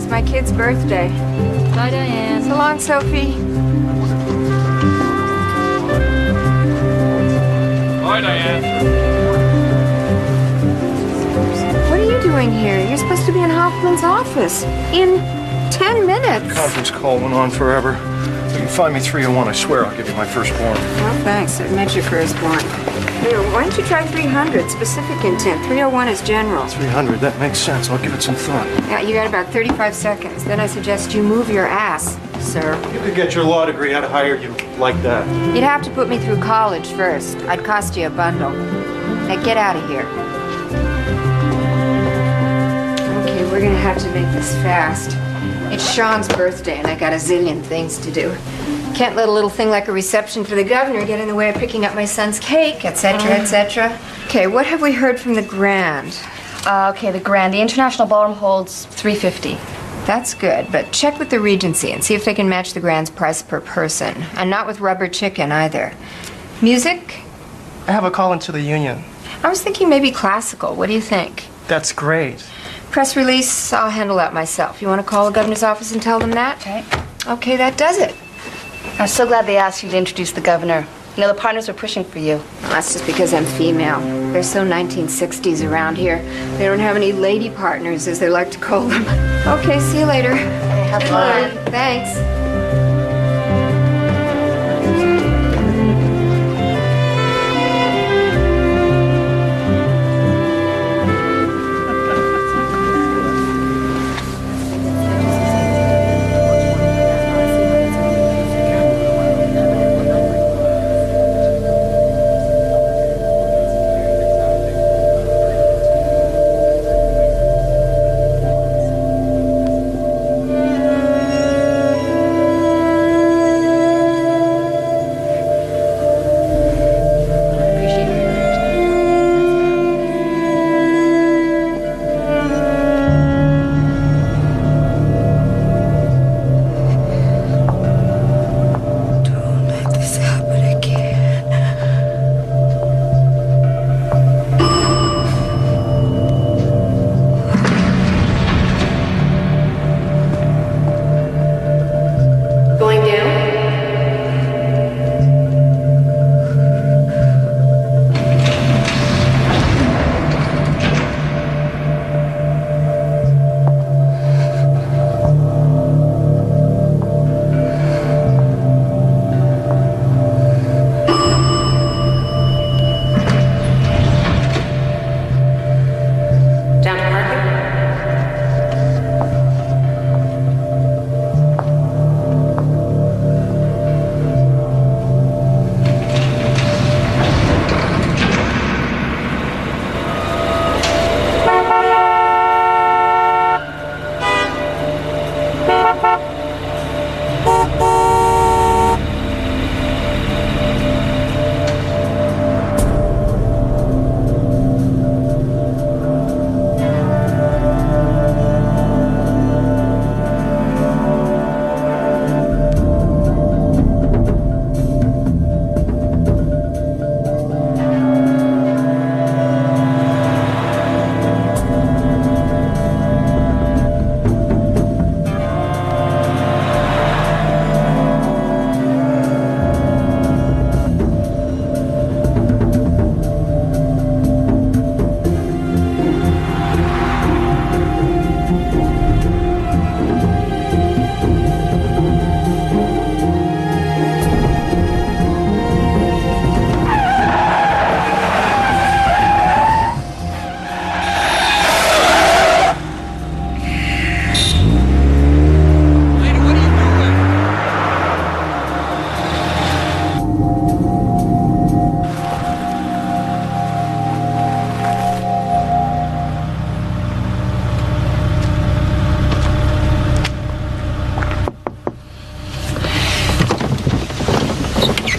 It's my kid's birthday. Bye, Diane. So long, Sophie. Bye, Diane. What are you doing here? You're supposed to be in Hoffman's office in 10 minutes. The conference call went on forever. If you find me 301, I swear I'll give you my firstborn. Oh, thanks. I meant your firstborn. Here, why don't you try 300? Specific intent. 301 is general. 300, that makes sense. I'll give it some thought. Yeah, you got about 35 seconds. Then I suggest you move your ass, sir. You could get your law degree. I'd hire you like that. You'd have to put me through college first. I'd cost you a bundle. Now get out of here. Okay, we're gonna have to make this fast. It's Sean's birthday, and I got a zillion things to do. Can't let a little thing like a reception for the governor get in the way of picking up my son's cake, etc., etc. Okay, what have we heard from the Grand? Okay, the Grand. The International Ballroom holds 350. That's good, but check with the Regency and see if they can match the Grand's price per person. And not with rubber chicken, either. Music? I have a call into the union. I was thinking maybe classical. What do you think? That's great. Press release, I'll handle that myself. You want to call the governor's office and tell them that? Okay. Okay, that does it. I'm so glad they asked you to introduce the governor. You know, the partners are pushing for you. Well, that's just because I'm female. They're so 1960s around here. They don't have any lady partners, as they like to call them. Okay, see you later. Okay, have fun. Thanks.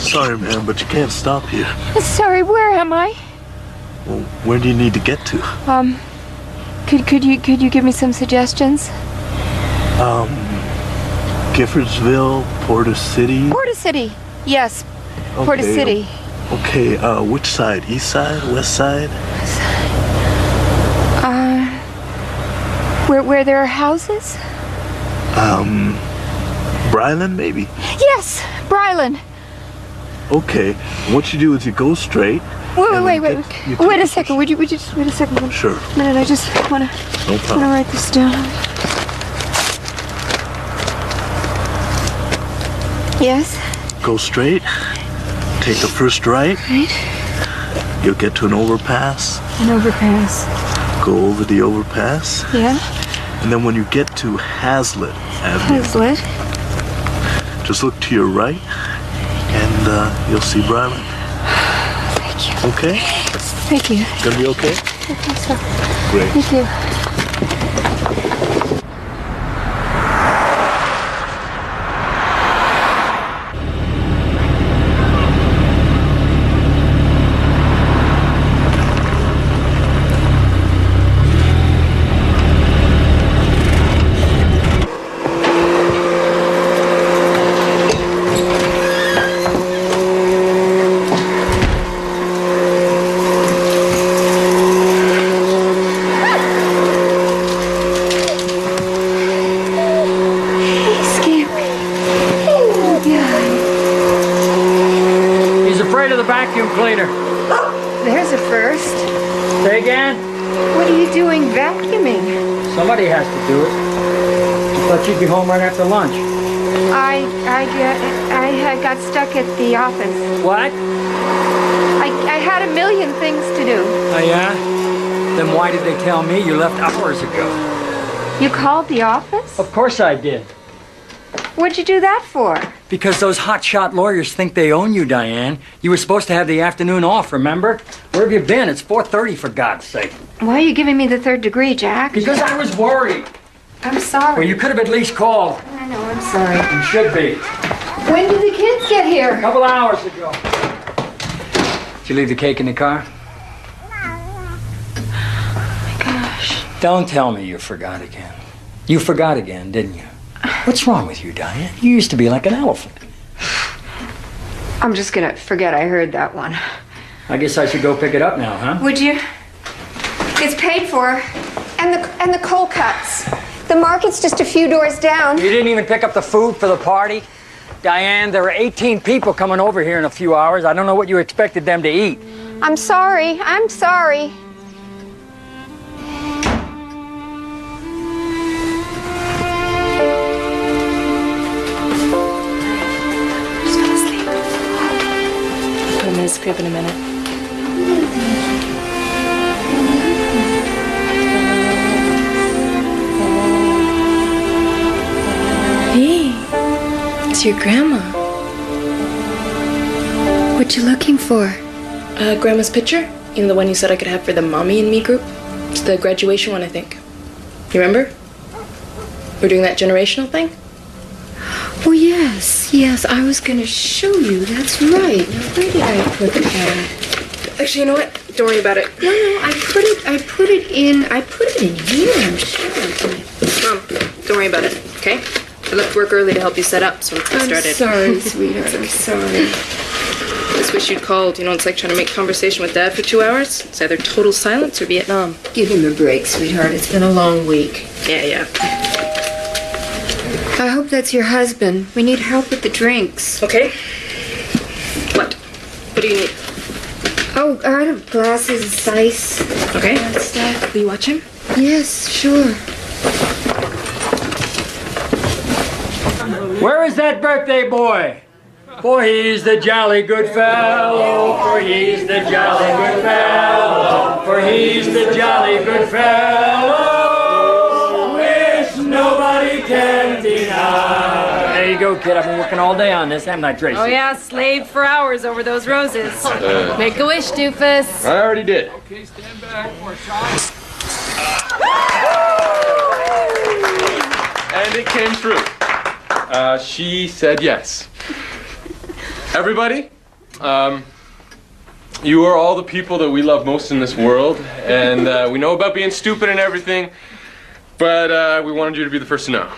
Sorry, man, but you can't stop here. Sorry, where am I? Well, where do you need to get to? Could you give me some suggestions? Giffordsville, Porter City. Porter City. Yes, Porter Okay. City. Okay, which side? East side? West side? Where there are houses? Brylan, maybe? Yes, Brylan. Okay. What you do is you go straight. Wait a second. Would you just wait a second? Sure. A minute, I just wanna No problem. write this down. Yes? Go straight. Take the first right. Right? You'll get to an overpass. An overpass. Go over the overpass. Yeah? And then when you get to Hazlitt Avenue, Hazlitt. just look to your right and you'll see Brylan. Thank you. Okay? Thank you. Gonna be okay? I think so. Great. Thank you. Vacuum cleaner. There's a first. Say again? What are you doing vacuuming? Somebody has to do it. I thought you'd be home right after lunch. I got stuck at the office. What? I had a million things to do. Oh, yeah? Then why did they tell me you left hours ago? You called the office? Of course I did. What'd you do that for? Because those hotshot lawyers think they own you, Diane. You were supposed to have the afternoon off, remember? Where have you been? It's 4:30, for God's sake. Why are you giving me the third degree, Jack? Because I was worried. I'm sorry. Well, you could have at least called. I know, I'm sorry. You should be. When did the kids get here? A couple hours ago. Did you leave the cake in the car? Oh my gosh. Don't tell me you forgot again. You forgot again, didn't you? What's wrong with you, Diane? You used to be like an elephant. I'm just gonna forget I heard that one. I guess I should go pick it up now, huh? Would you? It's paid for. And the cold cuts. The market's just a few doors down. You didn't even pick up the food for the party? Diane, there are 18 people coming over here in a few hours. I don't know what you expected them to eat. I'm sorry. I'm sorry. His crib in a minute. Hey, it's your grandma. What you looking for? Grandma's picture. You know, the one you said I could have for the Mommy and Me group? It's the graduation one, I think. You remember? We're doing that generational thing? Oh, yes, I was gonna show you. That's right. Now, where did I put that? Actually, you know what? Don't worry about it. No, I put it in here, I'm sure. Mom, don't worry about it, okay? I left work early to help you set up, so let's get started. I'm sorry, sweetheart. I'm sorry. Just wish you'd called. You know, it's like trying to make conversation with Dad for 2 hours. It's either total silence or Vietnam. Give him a break, sweetheart. It's been a long week. Yeah. I hope that's your husband. We need help with the drinks. Okay. What do you need? Oh, I have glasses, ice. Okay. That stuff. Will you watch him? Yes, sure. Where is that birthday boy? For he's the jolly good fellow, for he's the jolly good fellow, for he's the jolly good fellow, which nobody can deny. There you go, kid. I've been working all day on this, haven't I, Tracy? Oh, yeah, slaved for hours over those roses. Make a wish, doofus. I already did. Okay, stand back for a shot. And it came true. She said yes. Everybody, you are all the people that we love most in this world, and we know about being stupid and everything, but we wanted you to be the first to know.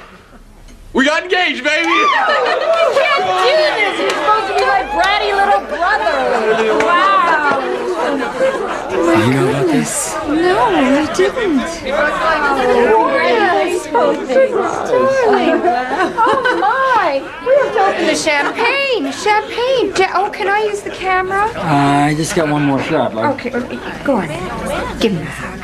We got engaged, baby! You can't do this! You're supposed to be my bratty little brother! Wow! You know about this? No, didn't. Yes. Oh, darling. Oh, my. We have to open the champagne. Champagne. Oh, can I use the camera? I just got one more shot. Okay, go on. Give me a hug.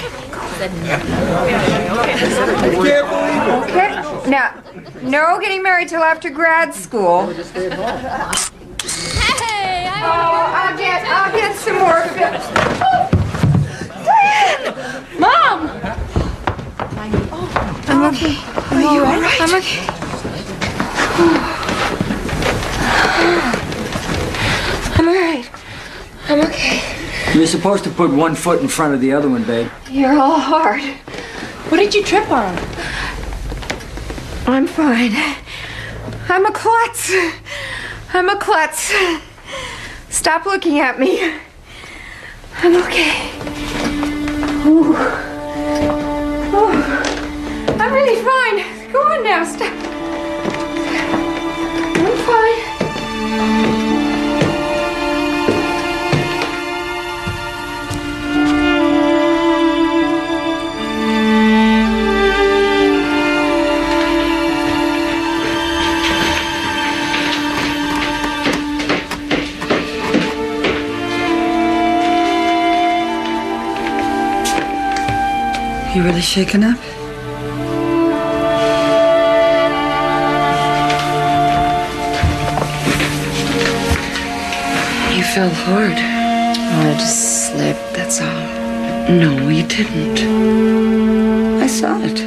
Okay. Now, no getting married till after grad school. Hey, I'll get some more. Mom! I'm okay. Are you all right? I'm okay. I'm all right. I'm okay. You're supposed to put one foot in front of the other one, babe. You're all hard. What did you trip on? I'm fine. I'm a klutz. I'm a klutz. Stop looking at me. I'm okay. Ooh. Ooh. I'm really fine. Go on now. Stop. I'm fine. You really shaken up? You fell hard. Oh, I just slipped, that's all. No, you didn't. I saw it.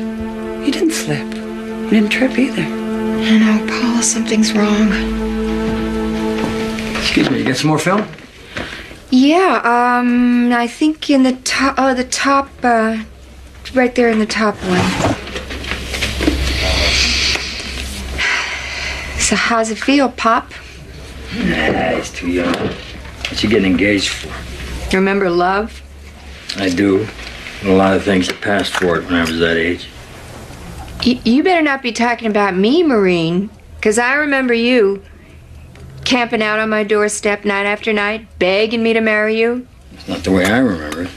You didn't slip. You didn't trip either. I know, Paula, something's wrong. Excuse me, you got some more film? Yeah, I think in the top, right there in the top one. So how's it feel, Pop? Nah, he's too young. What's he getting engaged for? Remember love? I do. A lot of things that passed for it when I was that age. You better not be talking about me, Maureen, because I remember you camping out on my doorstep night after night, begging me to marry you. It's not the way I remember it.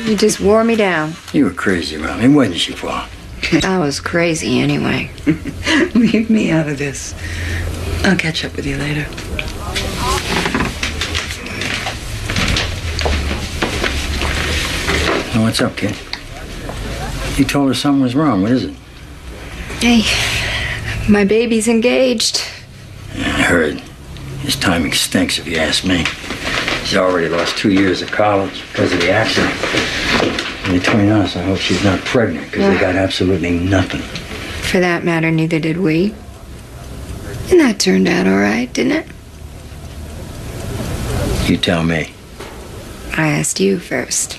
You just wore me down. You were crazy around me, wasn't you, Paul? I was crazy anyway. Leave me out of this. I'll catch up with you later. Now, what's up, kid? You told her something was wrong. What is it? Hey, my baby's engaged. Yeah, I heard. His timing stinks, if you ask me. She's already lost 2 years of college because of the accident. And between us, I hope she's not pregnant because they got absolutely nothing. For that matter, neither did we. And that turned out all right, didn't it? You tell me. I asked you first.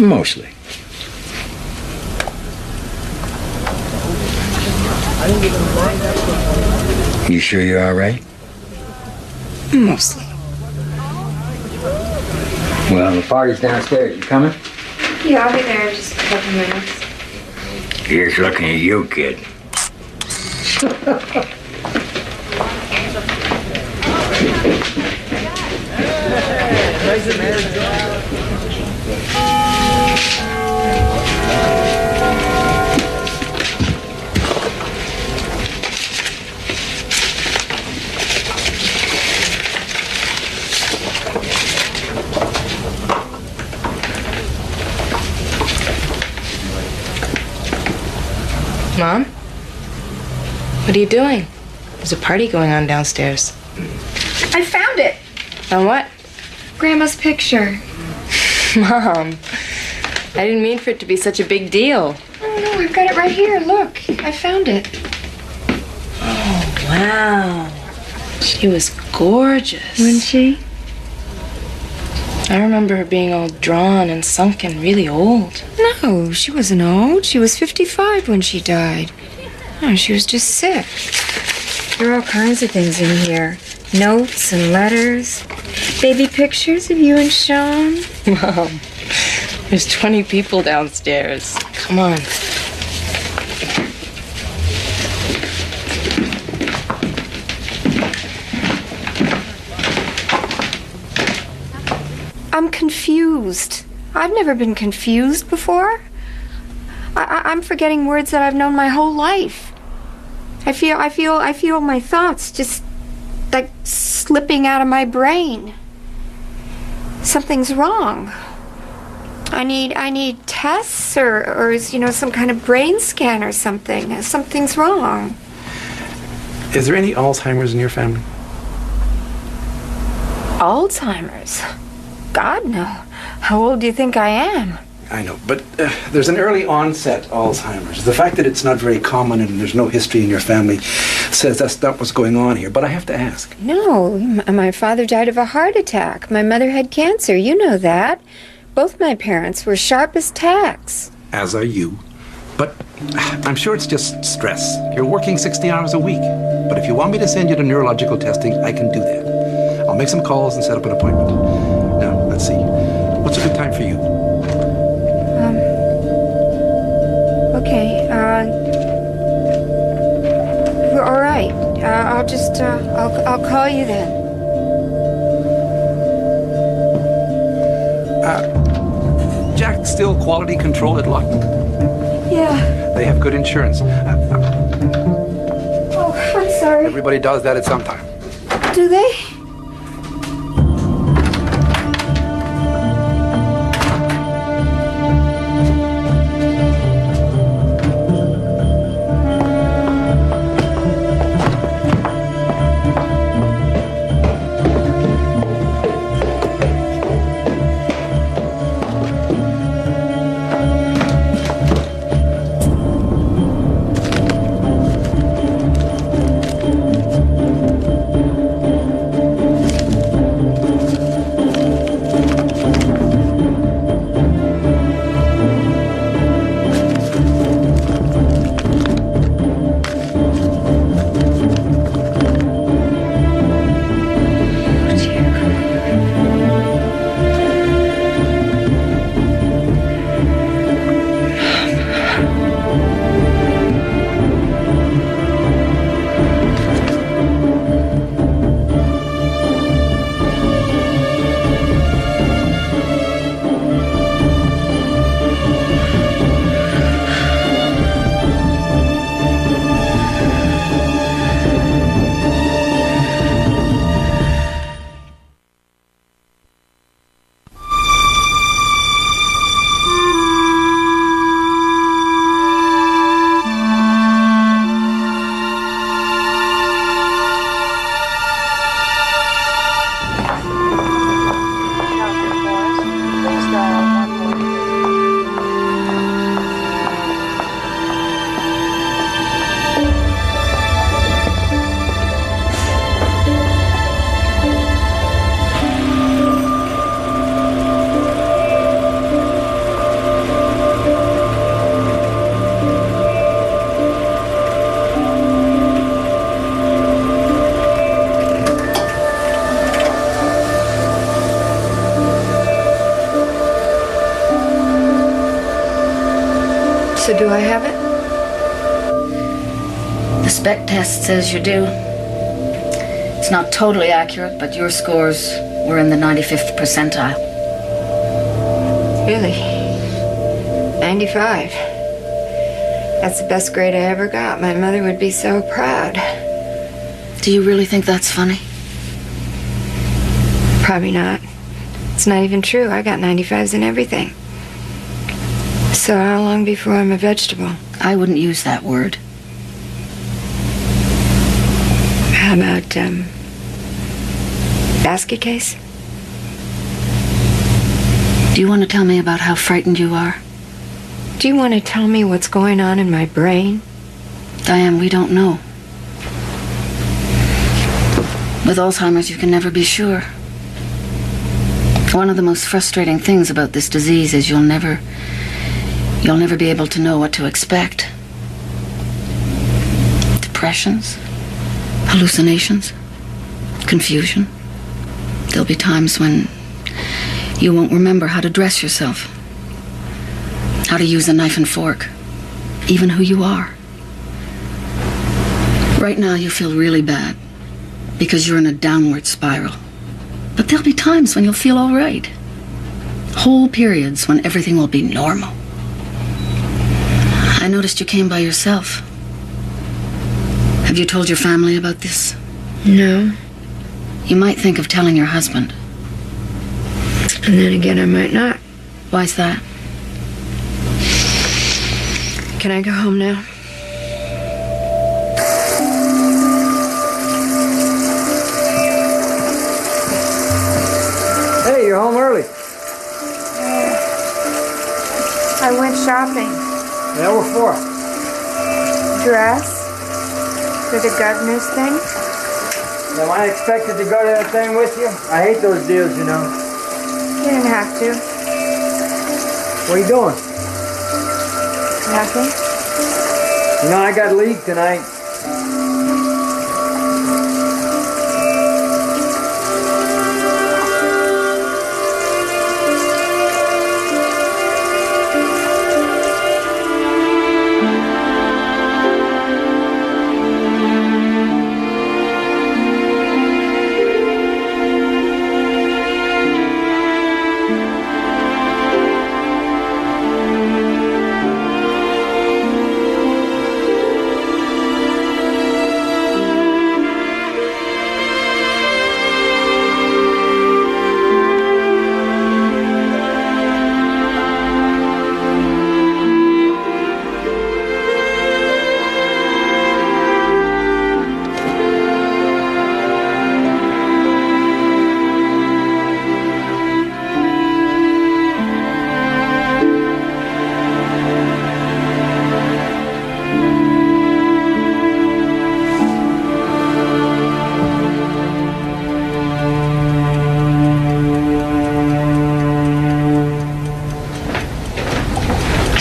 Mostly. You sure you're all right? Mostly. Well, the party's downstairs. You coming? Yeah, I'll be there in just a couple minutes. Here's looking at you, kid. Mom? What are you doing? There's a party going on downstairs. I found it! On what? Grandma's picture. Mom, I didn't mean for it to be such a big deal. Oh, no, I've got it right here. Look, I found it. Oh, wow. She was gorgeous. Wasn't she? I remember her being all drawn and sunken, really old. No, she wasn't old. She was 55 when she died. Oh, she was just sick. There are all kinds of things in here. Notes and letters. Baby pictures of you and Sean. Mom, there's 20 people downstairs. Come on. I'm confused. I've never been confused before. I'm forgetting words that I've known my whole life. I feel my thoughts just like slipping out of my brain. Something's wrong. I need tests or you know, some kind of brain scan or something. Something's wrong. Is there any Alzheimer's in your family? Alzheimer's? God, no. How old do you think I am? I know, but there's an early onset Alzheimer's. The fact that it's not very common and there's no history in your family says that's not what's going on here, but I have to ask. No, my father died of a heart attack. My mother had cancer, you know that. Both my parents were sharp as tacks. As are you. But I'm sure it's just stress. You're working 60 hours a week. But if you want me to send you to neurological testing, I can do that. I'll make some calls and set up an appointment. Now, let's see. What's a good time for you? Okay, all right. I'll just, I'll call you then. Jack still quality control at Lawton? Yeah. They have good insurance. Oh, I'm sorry. Everybody does that at some time. Do they? So do I have it? The spec test says you do. It's not totally accurate, but your scores were in the 95th percentile. Really? 95. That's the best grade I ever got. My mother would be so proud. Do you really think that's funny? Probably not. It's not even true. I got 95s in everything. So how long before I'm a vegetable? I wouldn't use that word. How about, basket case? Do you want to tell me about how frightened you are? Do you want to tell me what's going on in my brain? Diane, we don't know. With Alzheimer's, you can never be sure. One of the most frustrating things about this disease is you'll never be able to know what to expect. Depressions, hallucinations, confusion. There'll be times when you won't remember how to dress yourself, how to use a knife and fork, even who you are. Right now you feel really bad because you're in a downward spiral. But there'll be times when you'll feel all right. whole periods when everything will be normal. I noticed you came by yourself. Have you told your family about this? No. You might think of telling your husband. And then again, I might not. Why's that? Can I go home now? Hey, you're home early. I went shopping. Yeah, what for? Dress? For the governor's thing? Am I expected to go to that thing with you? I hate those deals, you know. You didn't have to. What are you doing? Nothing. You know, I got league tonight.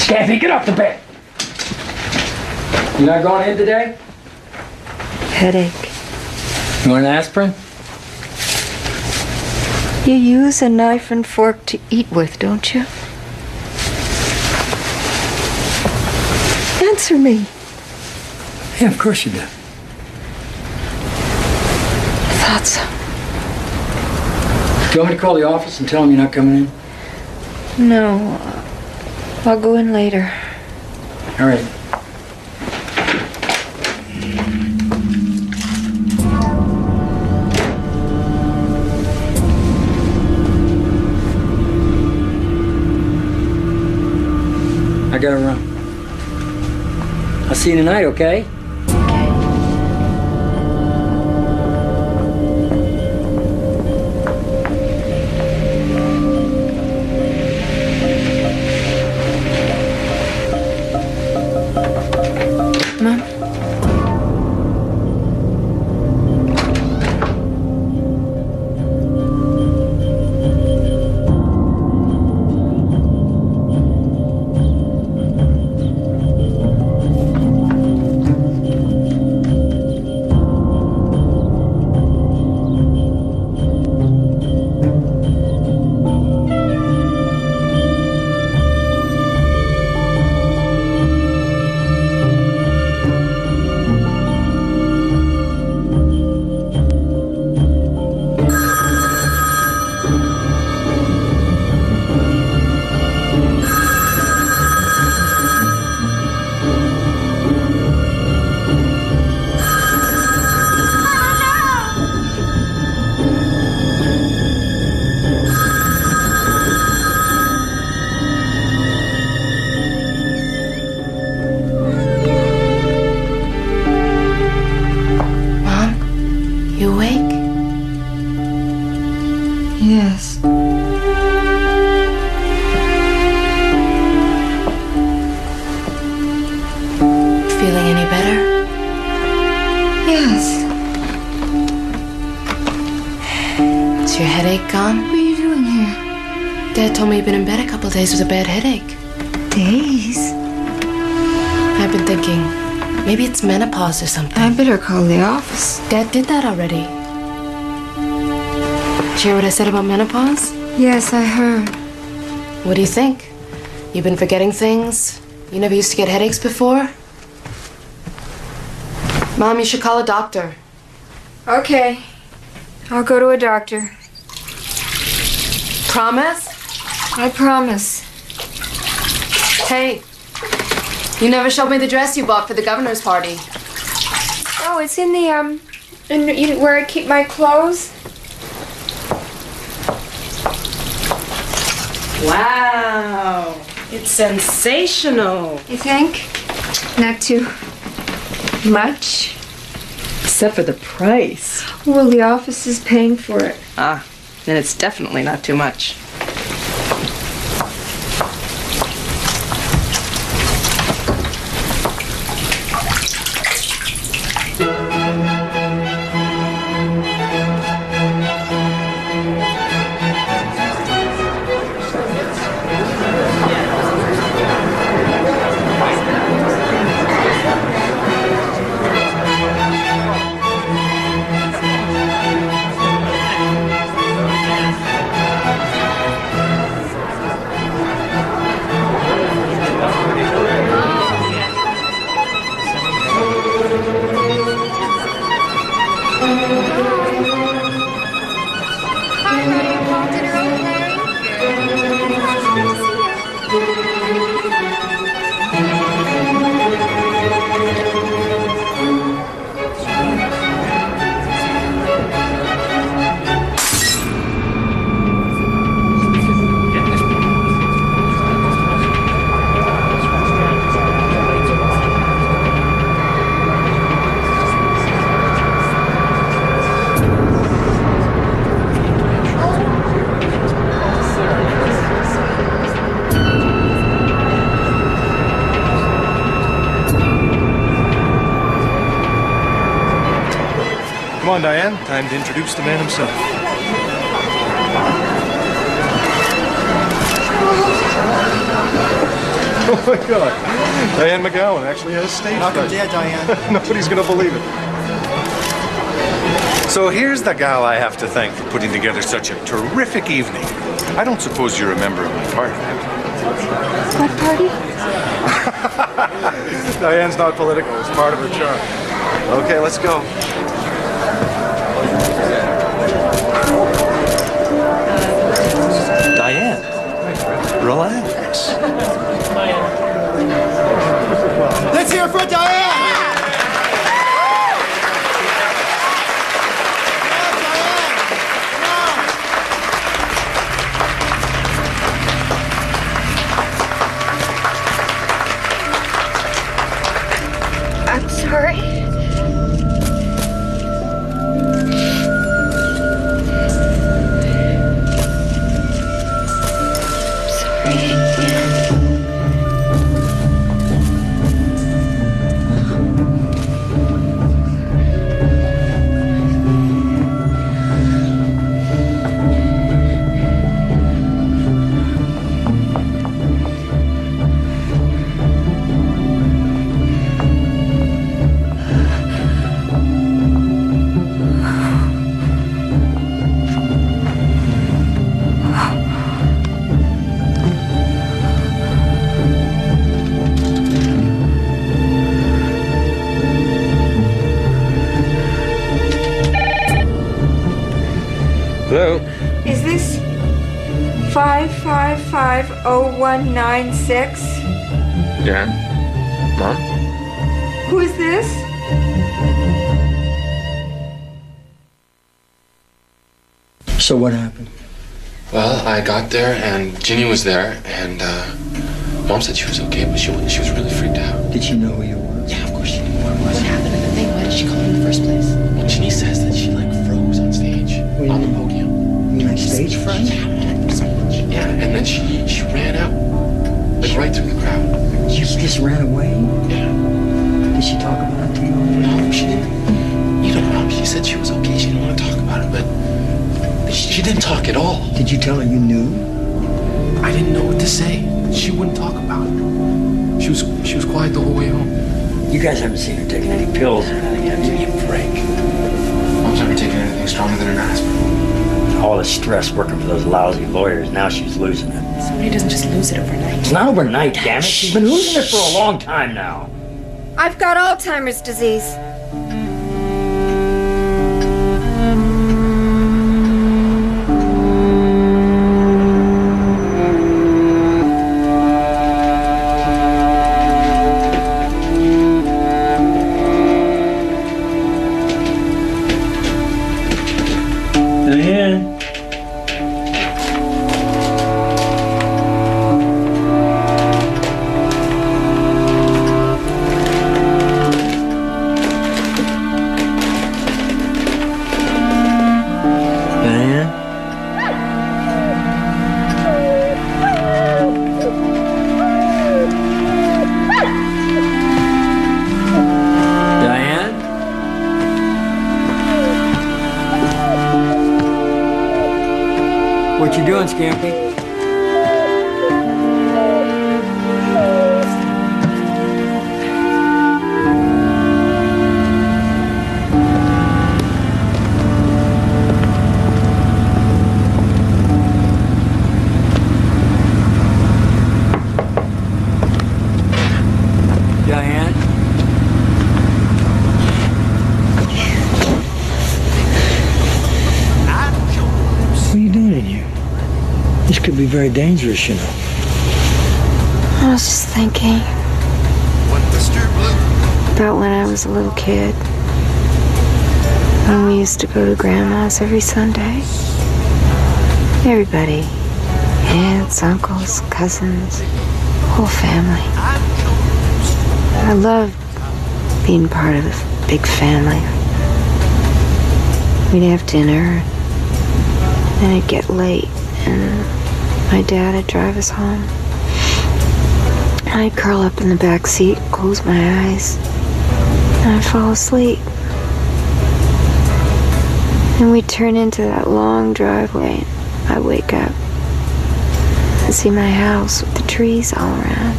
Kathy, get off the bed. You not going in today? Headache. You want an aspirin? You use a knife and fork to eat with, don't you? Answer me. Yeah, of course you do. I thought so. Do you want me to call the office and tell them you're not coming in? No. I'll go in later. All right. I gotta run. I'll see you tonight, okay? Yes. Feeling any better? Yes. Is your headache gone? What are you doing here? Dad told me you've been in bed a couple days with a bad headache. Days? I've been thinking, maybe it's menopause or something. I better call the office. Dad did that already. Did you hear what I said about menopause? Yes, I heard. What do you think? You've been forgetting things? You never used to get headaches before? Mom, you should call a doctor. Okay. I'll go to a doctor. Promise? I promise. Hey, you never showed me the dress you bought for the governor's party. Oh, it's in the, where I keep my clothes. Wow, it's sensational. You think? Not too much? Except for the price. Well, the office is paying for it. Ah, then it's definitely not too much. Come on, Diane. Time to introduce the man himself. Oh my God. Diane McGowan actually has stage fright. Welcome, dear Diane. Nobody's gonna believe it. So here's the gal I have to thank for putting together such a terrific evening. I don't suppose you're a member of my party. What party? Diane's not political. It's part of her charm. Okay, let's go. Diane, relax. Let's hear it for Diane! I'm sorry. Hello? Is this 5550196? Yeah? Mom? Who is this? So what happened? Well, I got there and Ginny was there and Mom said she was okay, but she was really freaked out. Did she know who you were? Yeah, of course she knew what happened in the thing. Why did she call in the first place? Well, Ginny says that she froze on stage on the podium. You mean stage fright? Yeah, and then she ran out, right through the crowd. You just ran away? Yeah. Did she talk about it to you? No, she didn't. You know, Mom, she said she was okay. She didn't want to talk about it, but she didn't talk at all. Did you tell her you knew? I didn't know what to say. She wouldn't talk about it. She was quiet the whole way home. You guys haven't seen her taking any pills or anything, have Give you? me a break. Mom's never taken anything stronger than an aspirin. All the stress working for those lousy lawyers, now she's losing it. Somebody doesn't just lose it overnight. It's not overnight, damn it. She's been losing it for a long time now. I've got Alzheimer's disease. What you doing, Scampy? Diane? What are you doing in here? This could be very dangerous, you know. I was just thinking about when I was a little kid. When we used to go to Grandma's every Sunday. Everybody. Aunts, uncles, cousins, whole family. I loved being part of a big family. We'd have dinner, and it'd get late, and my dad would drive us home. I'd curl up in the back seat, close my eyes, and I'd fall asleep. And we'd turn into that long driveway, and I'd wake up and see my house with the trees all around.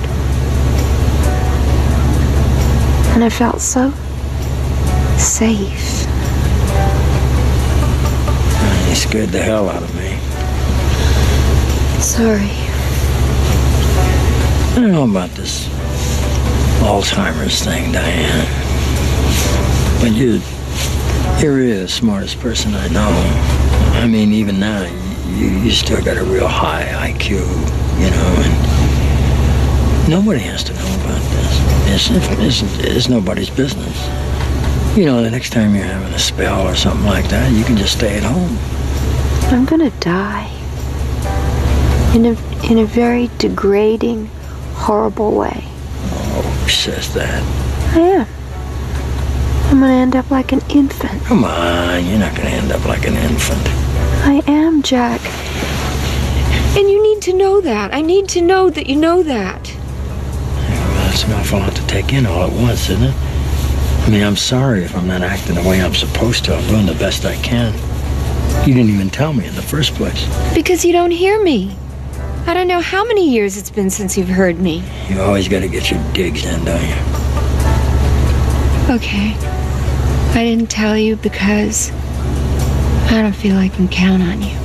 And I felt so safe. You scared the hell out of me. Sorry. I don't know about this Alzheimer's thing, Diane. But you're really the smartest person I know. I mean, even now, you still got a real high IQ, you know, and nobody has to know about this. It's nobody's business. You know, the next time you're having a spell or something like that, you can just stay at home. I'm gonna die. In a very degrading, horrible way. Oh, who says that? I am. I'm gonna end up like an infant. Come on, you're not gonna end up like an infant. I am, Jack. And you need to know that. I need to know that you know that. Well, that's an awful lot to take in all at once, isn't it? I mean, I'm sorry if I'm not acting the way I'm supposed to. I'm doing the best I can. You didn't even tell me in the first place. Because you don't hear me. I don't know how many years it's been since you've heard me. You always gotta get your digs in, don't you? Okay. I didn't tell you because I don't feel I can count on you.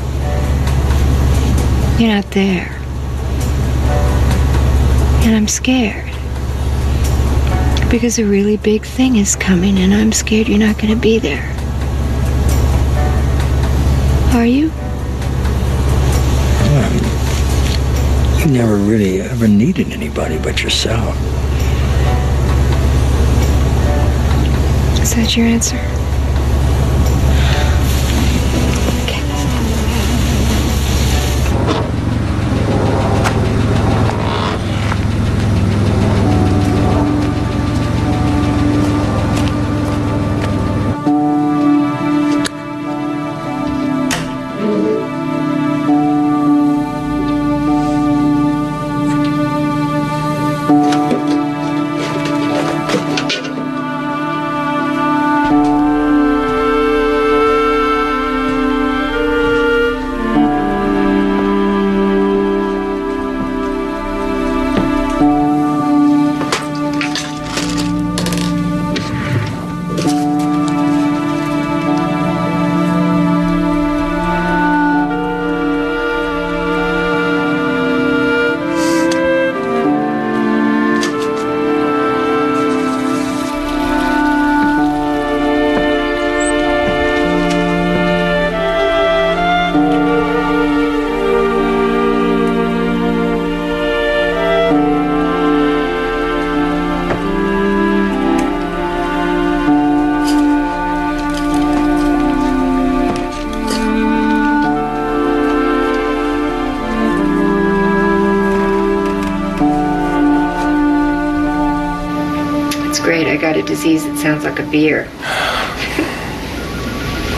You're not there. And I'm scared. Because a really big thing is coming and I'm scared you're not gonna be there. Are you? Well, you never really ever needed anybody but yourself. Is that your answer? Great, I got a disease that sounds like a beer.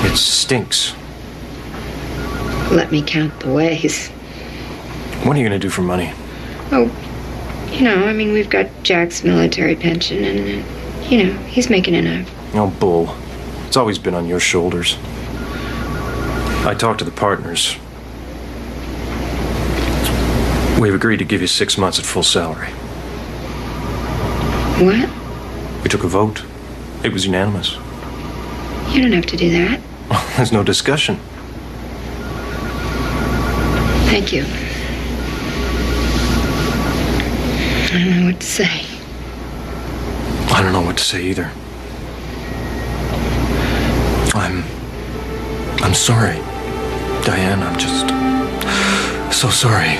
It stinks. Let me count the ways. What are you gonna do for money? Oh, you know, I mean, we've got Jack's military pension and, you know, he's making enough. Oh, bull. It's always been on your shoulders. I talked to the partners. We've agreed to give you 6 months at full salary. What? We took a vote. It was unanimous. You don't have to do that. There's no discussion. Thank you. I don't know what to say. I don't know what to say either. I'm sorry. Diane, I'm just so sorry.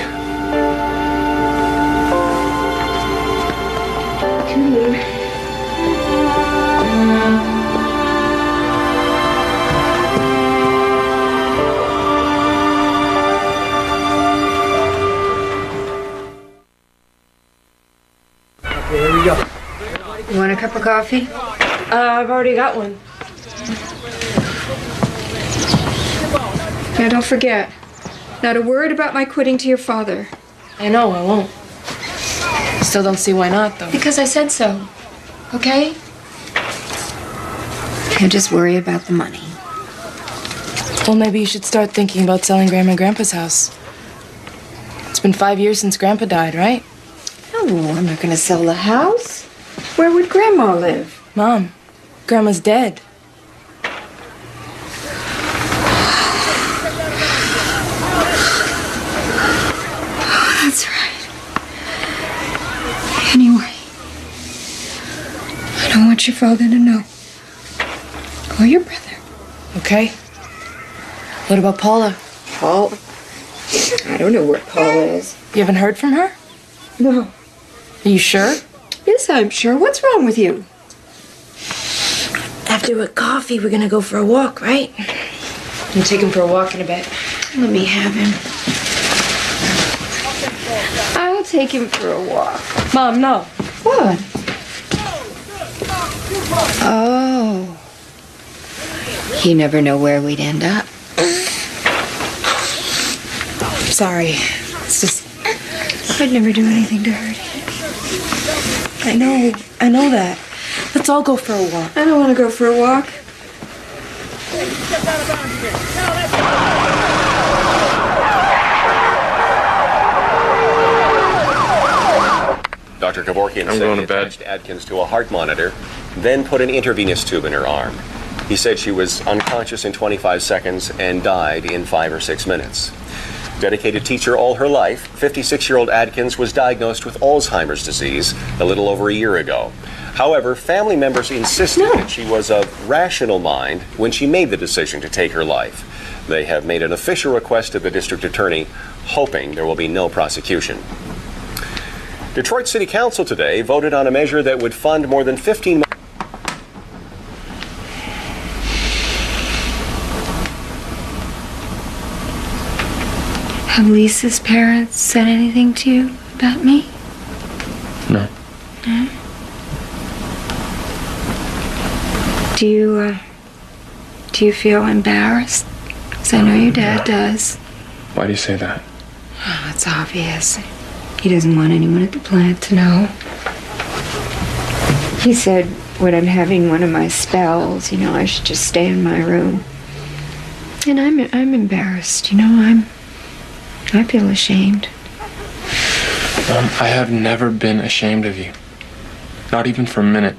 Okay, here we go. You want a cup of coffee? I've already got one. Now, don't forget. Not a word about my quitting to your father. I know, I won't. Still don't see why not, though. Because I said so. Okay? And just worry about the money. Well, maybe you should start thinking about selling Grandma and Grandpa's house. It's been 5 years since Grandpa died, right? No, I'm not going to sell the house. Where would Grandma live? Mom, Grandma's dead. That's right. Anyway, I don't want your father to know. Or your brother. Okay. What about Paula? Paula? I don't know where Paula is. You haven't heard from her? No. Are you sure? Yes, I'm sure. What's wrong with you? After a coffee, we're gonna go for a walk, right? I'm taking him for a walk in a bit. Let me have him. I'll take him for a walk. Mom, no. What? Oh. You never know where we'd end up. Sorry. It's just... I'd never do anything to hurt you. I know that. Let's all go for a walk. I don't want to go for a walk. Dr. Kevorkian said he attached Adkins to a heart monitor, then put an intravenous tube in her arm. He said she was unconscious in 25 seconds and died in 5 or 6 minutes. Dedicated teacher all her life, 56-year-old Adkins was diagnosed with Alzheimer's disease a little over a year ago. However, family members insisted that she was of rational mind when she made the decision to take her life. They have made an official request to the district attorney, hoping there will be no prosecution. Detroit City Council today voted on a measure that would fund more than 15 Have Lisa's parents said anything to you about me? No. No? Do you feel embarrassed? Because I know your dad does. Why do you say that? Oh, it's obvious. He doesn't want anyone at the plant to know. He said when I'm having one of my spells, I should just stay in my room. And I'm embarrassed, I feel ashamed. I have never been ashamed of you. Not even for a minute.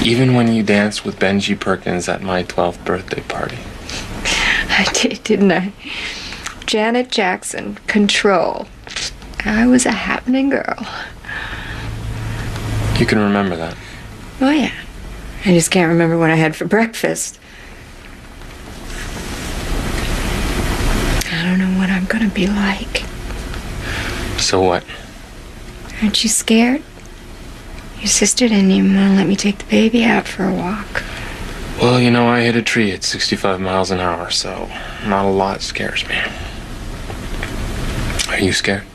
Even when you danced with Benji Perkins at my 12th birthday party. I did, didn't I? Janet Jackson, Control. I was a happening girl. You can remember that. Oh, yeah. I just can't remember what I had for breakfast. I don't know what I'm gonna be like. So what? Aren't you scared? Your sister didn't even want to let me take the baby out for a walk. Well, I hit a tree at 65 miles an hour, so not a lot scares me. Are you scared?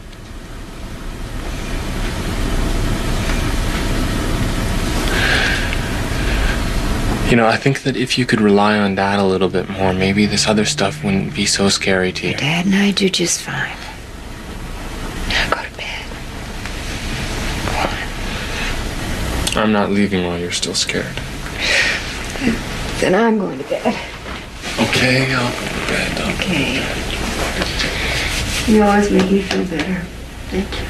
I think that if you could rely on Dad a little bit more, maybe this other stuff wouldn't be so scary to you. Dad and I do just fine. Now go to bed. I'm not leaving while you're still scared. Then I'm going to bed. Okay, I'll go to bed. Okay. You always make me feel better. Thank you.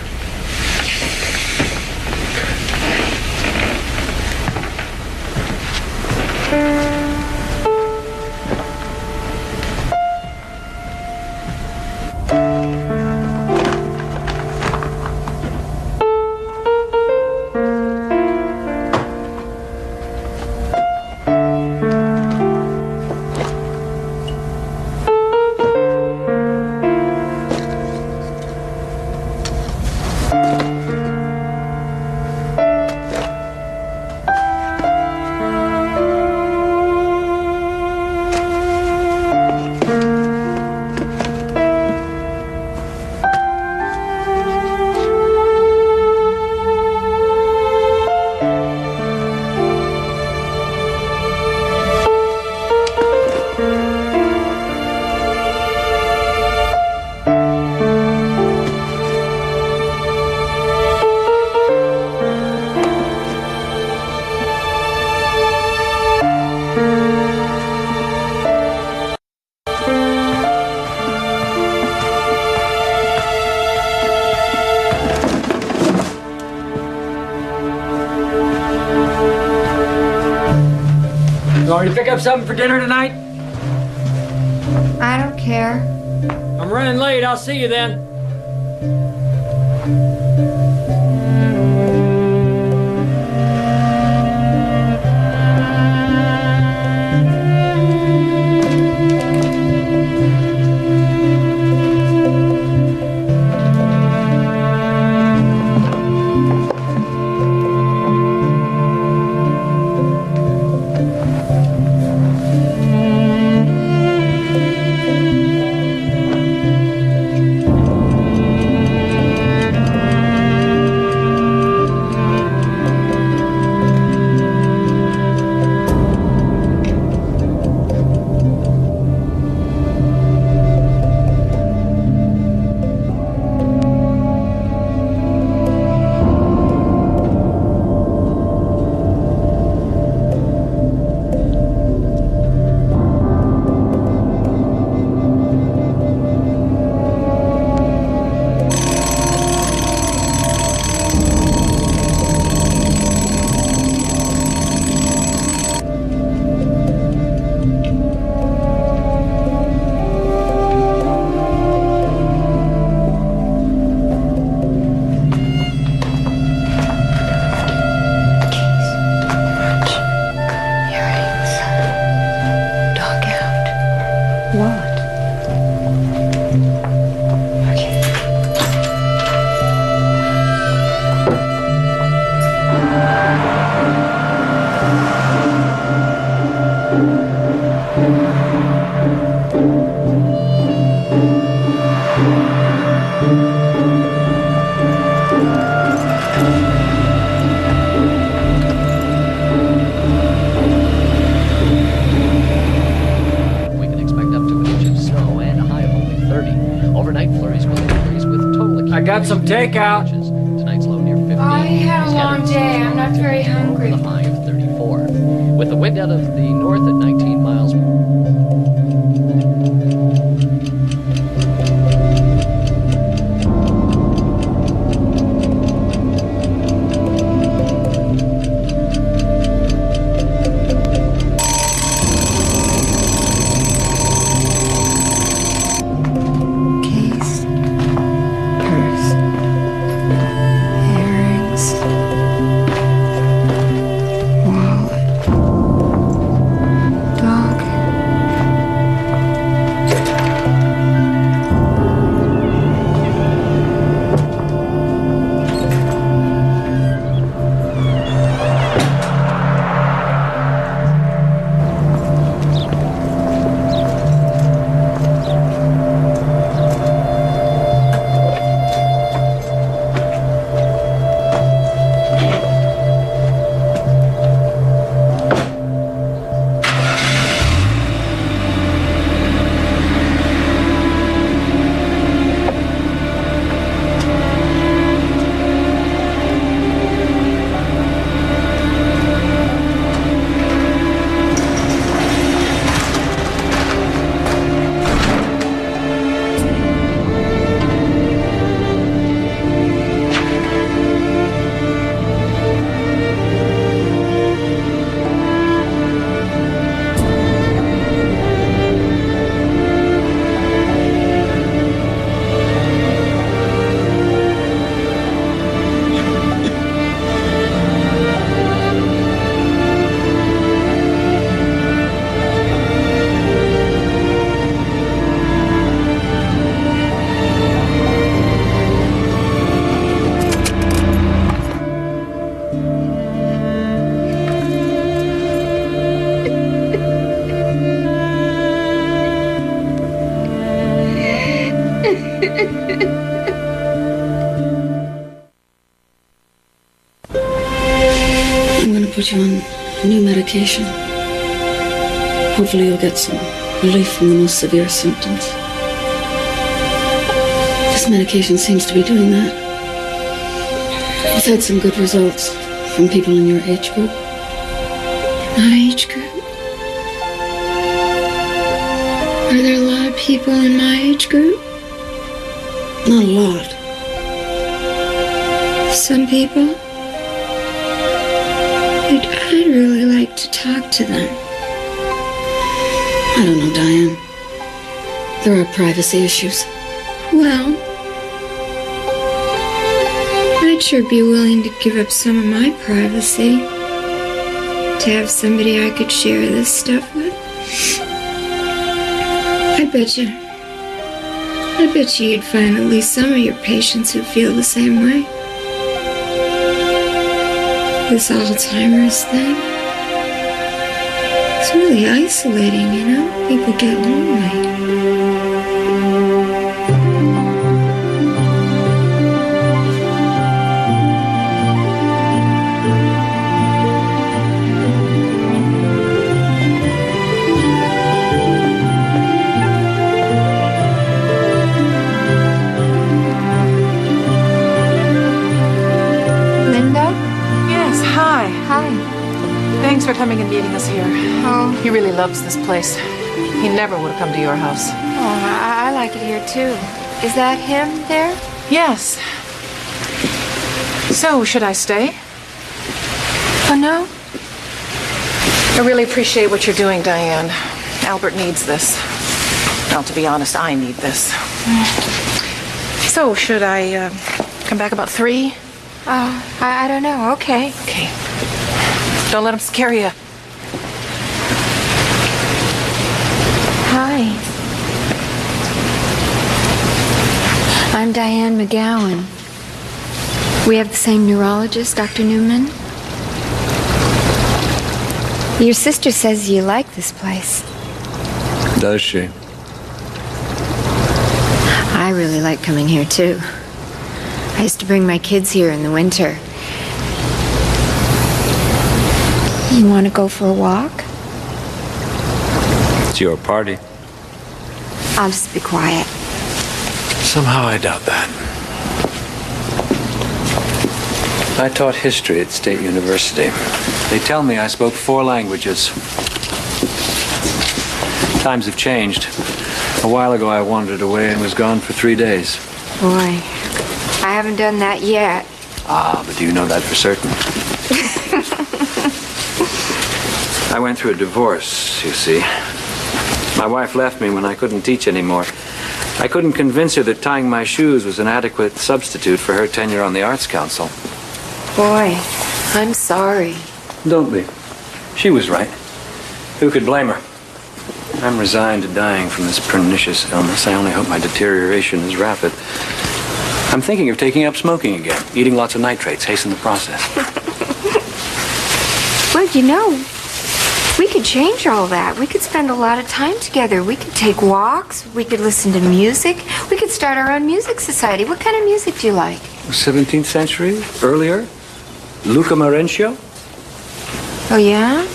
You want me to pick up something for dinner tonight? I don't care. I'm running late. I'll see you then. I got some takeout. Tonight's low near 50. I had a long day. I'm not very hungry. The high of 34. With the wind out of the north at 19 miles. put you on new medication. Hopefully you'll get some relief from the most severe symptoms. This medication seems to be doing that. I've had some good results from people in your age group. My age group? Are there a lot of people in my age group? Not a lot. Some people? I'd really like to talk to them. I don't know, Diane. There are privacy issues. Well, I'd sure be willing to give up some of my privacy to have somebody I could share this stuff with. I bet you you'd find at least some of your patients who feel the same way. This Alzheimer's thing. It's really isolating, you know? People get lonely. Thanks for coming and meeting us here. Oh. He really loves this place. He never would have come to your house. Oh, I like it here, too. Is that him there? Yes. So, should I stay? Oh, no? I really appreciate what you're doing, Diane. Albert needs this. Well, to be honest, I need this. So, should I come back about 3? Oh, I don't know. Okay. Okay. Don't let him scare you. Hi. I'm Diane McGowan. We have the same neurologist, Dr. Newman. Your sister says you like this place. Does she? I really like coming here, too. I used to bring my kids here in the winter. You want to go for a walk? It's your party. I'll just be quiet. Somehow I doubt that. I taught history at State University. They tell me I spoke 4 languages. Times have changed. A while ago I wandered away and was gone for 3 days. Boy, I haven't done that yet. Ah, but do you know that for certain? I went through a divorce, you see. My wife left me when I couldn't teach anymore. I couldn't convince her that tying my shoes was an adequate substitute for her tenure on the Arts Council. Boy, I'm sorry. Don't be. She was right. Who could blame her? I'm resigned to dying from this pernicious illness. I only hope my deterioration is rapid. I'm thinking of taking up smoking again. Eating lots of nitrates, hasten the process. Well, you know, we could change all that. We could spend a lot of time together. We could take walks. We could listen to music. We could start our own music society. What kind of music do you like? 17th century? Earlier? Luca Marencio? Oh, yeah?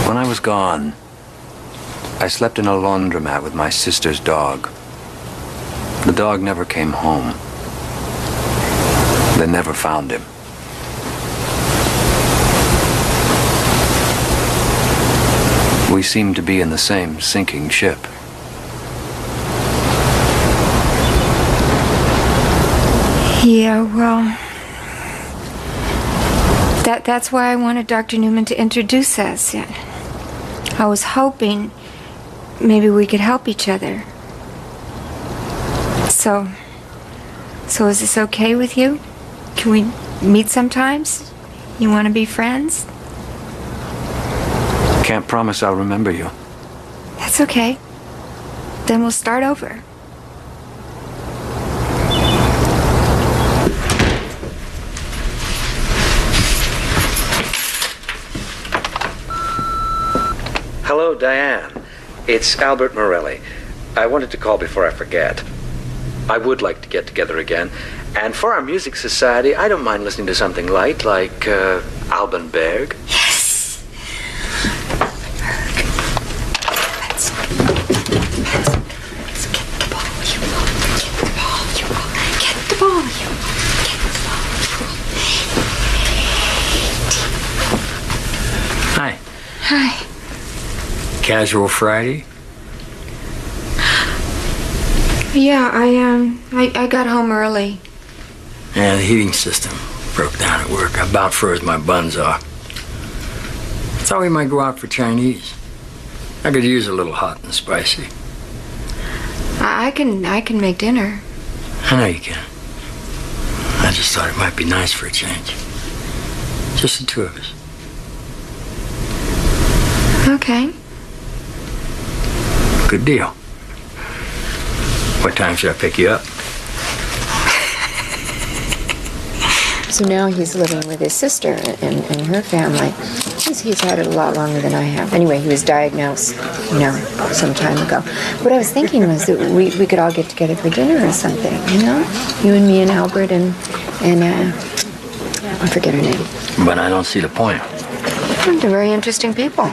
When I was gone, I slept in a laundromat with my sister's dog. The dog never came home. They never found him. We seem to be in the same sinking ship. Yeah, well, that's why I wanted Dr. Newman to introduce us. I was hoping maybe we could help each other. So is this okay with you? Can we meet sometimes? You want to be friends? Can't promise I'll remember you. That's okay. Then we'll start over. Hello, Diane. It's Albert Morelli. I wanted to call before I forget. I would like to get together again, And for our music society, I don't mind listening to something light, like Alban Berg. Yes! Let's get the ball, you all. Get the ball, you all. Get the ball, you all. Get the ball, you all. Hi. Hi. Casual Friday? Yeah, I got home early. Yeah, the heating system broke down at work. I about froze my buns off. Thought we might go out for Chinese. I could use a little hot and spicy. I can make dinner. I know you can. I just thought it might be nice for a change. Just the two of us. Okay. Good deal. What time should I pick you up? So now he's living with his sister and her family. He's had it a lot longer than I have. Anyway, he was diagnosed, some time ago. What I was thinking was that we could all get together for dinner or something, You and me and Albert and I forget her name. But I don't see the point. They're very interesting people.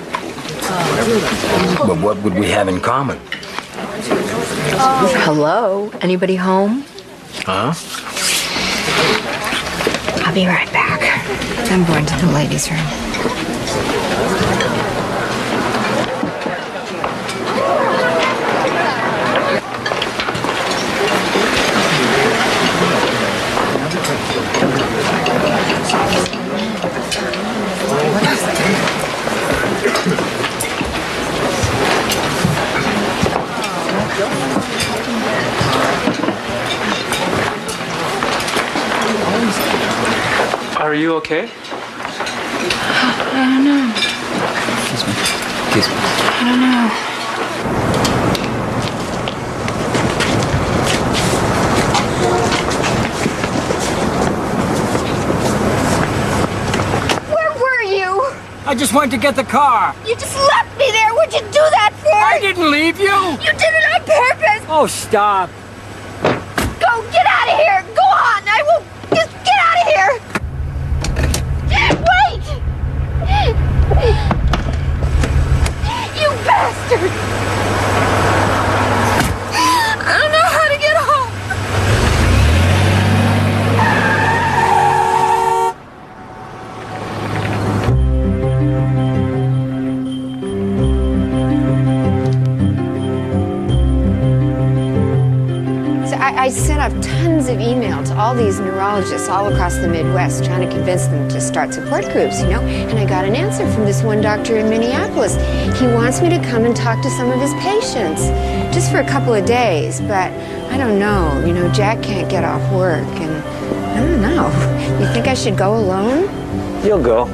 But what would we have in common? Hello? Anybody home? Huh? I'll be right back. I'm going to the ladies' room. Are you okay? I don't know. Kiss me. Kiss me. I don't know. Where were you? I just went to get the car. You just left me there. What'd you do that for? I didn't leave you. You did it on purpose. Oh, stop. Go, get out of here. Go on. I will. Just get out of here. Wait! You bastard! I don't know how to get home. I sent up tons of email to all these neurologists all across the Midwest trying to convince them to start support groups, and I got an answer from this one doctor in Minneapolis. He wants me to come and talk to some of his patients, just for a couple of days, but I don't know. Jack can't get off work, and I don't know. You think I should go alone? You'll go.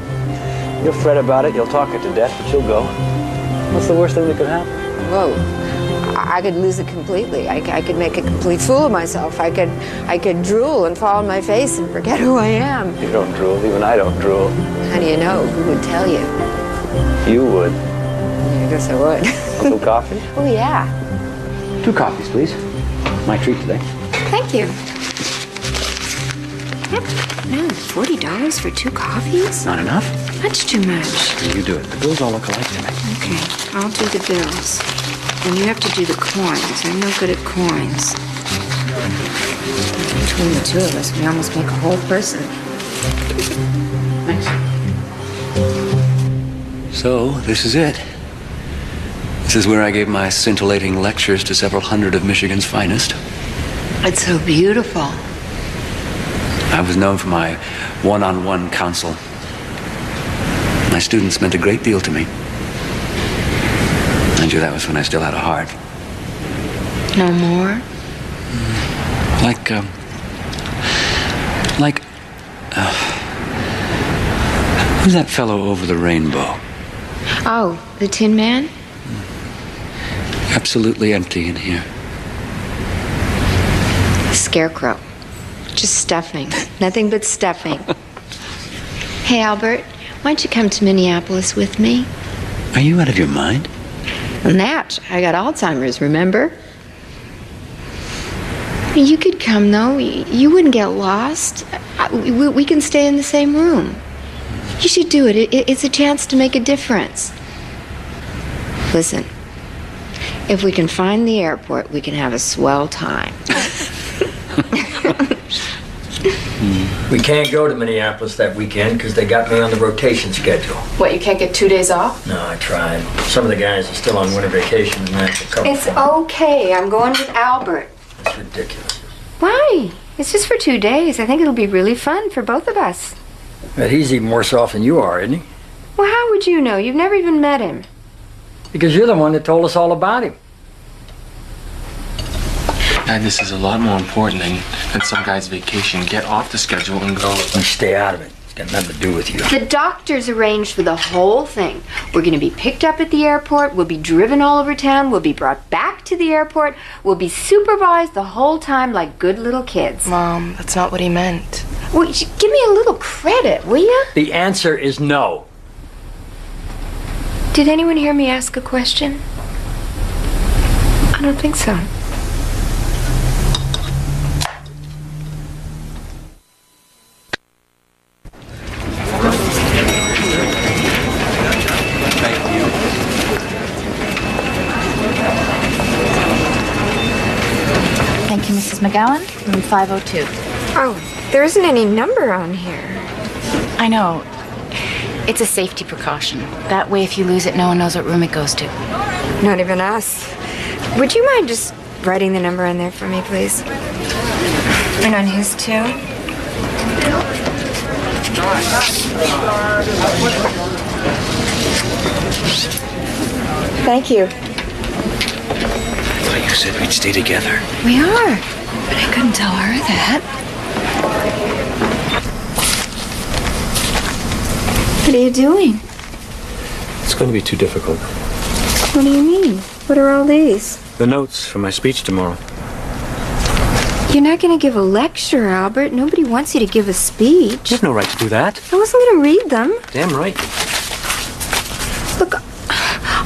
You'll fret about it, you'll talk it to death, but you'll go. What's the worst thing that could happen? Whoa. I could lose it completely. I could make a complete fool of myself. I could drool and fall on my face and forget who I am. You don't drool, even I don't drool. How do you know? Who would tell you? You would. Yeah, I guess I would. Want some coffee? Oh, yeah. 2 coffees, please. My treat today. Thank you. No, $40 for 2 coffees? Not enough? That's too much. You do it. The bills all look alike to me. Okay, I'll do the bills. And you have to do the coins. I'm no good at coins. Between the two of us, we almost make a whole person. Thanks. So, this is it. This is where I gave my scintillating lectures to several hundred of Michigan's finest. It's so beautiful. I was known for my one-on-one counsel. My students meant a great deal to me. Mind you, that was when I still had a heart. No more? Who's that fellow over the rainbow? Oh, the Tin Man? Absolutely empty in here. Scarecrow. Just stuffing. Nothing but stuffing. Hey, Albert, why don't you come to Minneapolis with me? Are you out of your mind? Natch, I got Alzheimer's, remember? You could come, though. You wouldn't get lost. We can stay in the same room. You should do it. It's a chance to make a difference. Listen, if we can find the airport, we can have a swell time. We can't go to Minneapolis that weekend because they got me on the rotation schedule. What, you can't get 2 days off? No, I tried. Some of the guys are still on winter vacation and that's a couple. It's okay. I'm going with Albert. That's ridiculous. Why? It's just for 2 days. I think it'll be really fun for both of us. But he's even worse off than you are, isn't he? Well, how would you know? You've never even met him. Because you're the one that told us all about him. Dad, this is a lot more important than some guy's vacation. Get off the schedule and go. You stay out of it. It's got nothing to do with you. The doctors arranged for the whole thing. We're going to be picked up at the airport. We'll be driven all over town. We'll be brought back to the airport. We'll be supervised the whole time like good little kids. Mom, that's not what he meant. Well, give me a little credit, will you? The answer is no. Did anyone hear me ask a question? I don't think so. Thank you, Mrs. McGowan. Room 502. Oh, there isn't any number on here. I know. It's a safety precaution. That way, if you lose it, no one knows what room it goes to. Not even us. Would you mind just writing the number on there for me, please? And on his, too? Thank you. I thought you said we'd stay together. We are. But I couldn't tell her that. What are you doing? It's going to be too difficult. What do you mean? What are all these? The notes for my speech tomorrow. You're not going to give a lecture, Albert. Nobody wants you to give a speech. You have no right to do that. I wasn't going to read them. Damn right. Look,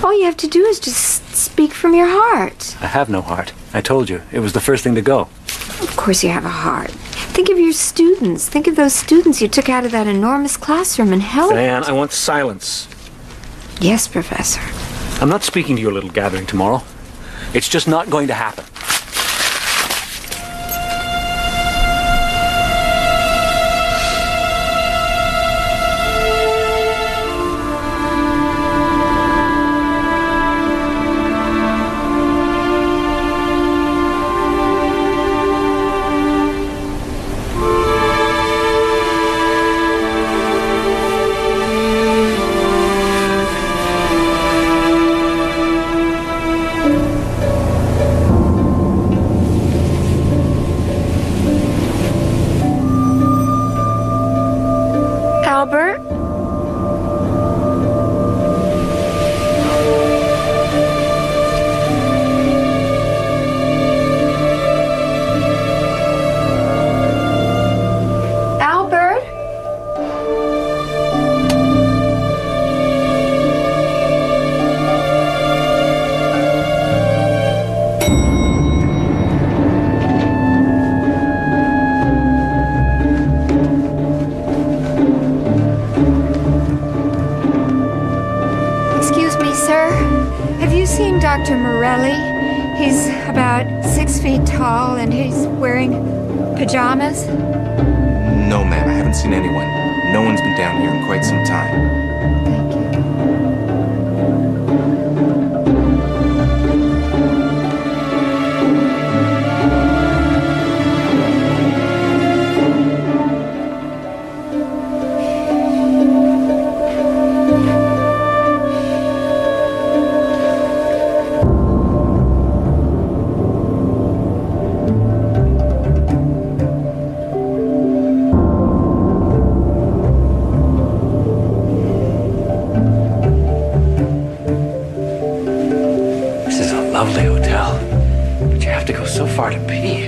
all you have to do is just speak from your heart. I have no heart. I told you. It was the first thing to go. Of course you have a heart. Think of your students. Think of those students you took out of that enormous classroom and helped. Diane, I want silence. Yes, Professor. I'm not speaking to your little gathering tomorrow. It's just not going to happen. Albert? Albert? Excuse me, sir. Have you seen Dr. Morelli? He's about 6 feet tall and he's wearing pajamas. No, ma'am, I haven't seen anyone. No one's been down here in quite some time. This is a lovely hotel. But you have to go so far to pee.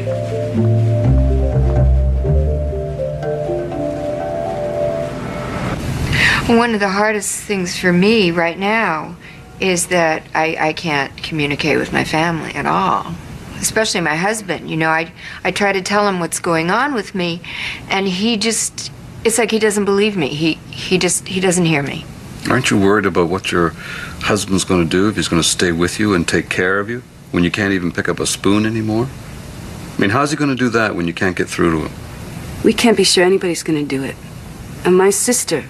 One of the hardest things for me right now is that I can't communicate with my family at all. especially my husband. You know, I try to tell him what's going on with me, and he just, it's like he doesn't believe me. He doesn't hear me. Aren't you worried about what your husband's going to do if he's going to stay with you and take care of you when you can't even pick up a spoon anymore? I mean, how's he going to do that when you can't get through to him? We can't be sure anybody's going to do it. And my sister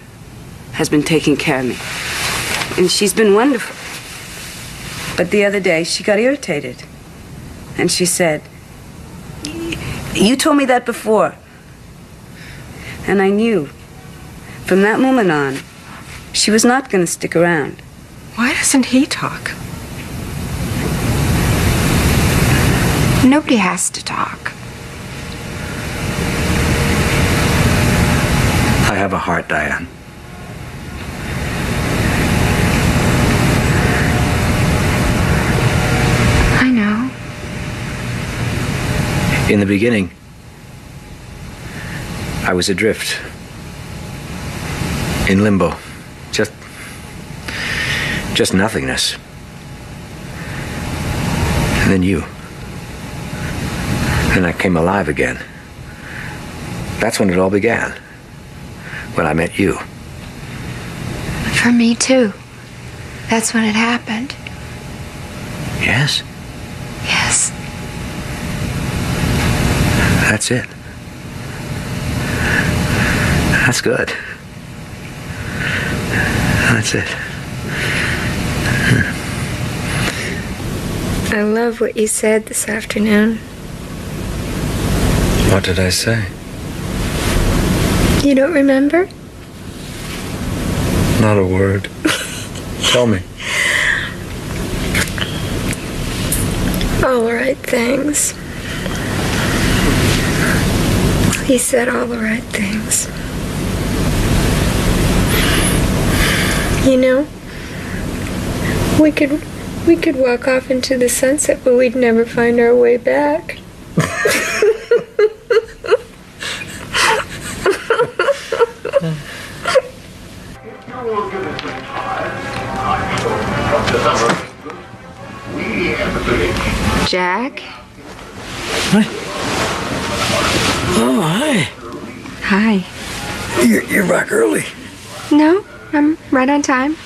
has been taking care of me. And she's been wonderful. But the other day, she got irritated. And she said, "You told me that before." And I knew, from that moment on, she was not going to stick around. Why doesn't he talk? Nobody has to talk. I have a heart, Diane. I know. In the beginning, I was adrift. In limbo. Just nothingness. And then you. And I came alive again. That's when it all began. When I met you. For me, too. That's when it happened. Yes? Yes. That's it. That's good. That's it. I love what you said this afternoon. What did I say? You don't remember? Not a word. Tell me. All the right things. He said all the right things. You know, we could walk off into the sunset, but we'd never find our way back. Jack? What? Oh, hi. Hi. You're back early. No, I'm right on time.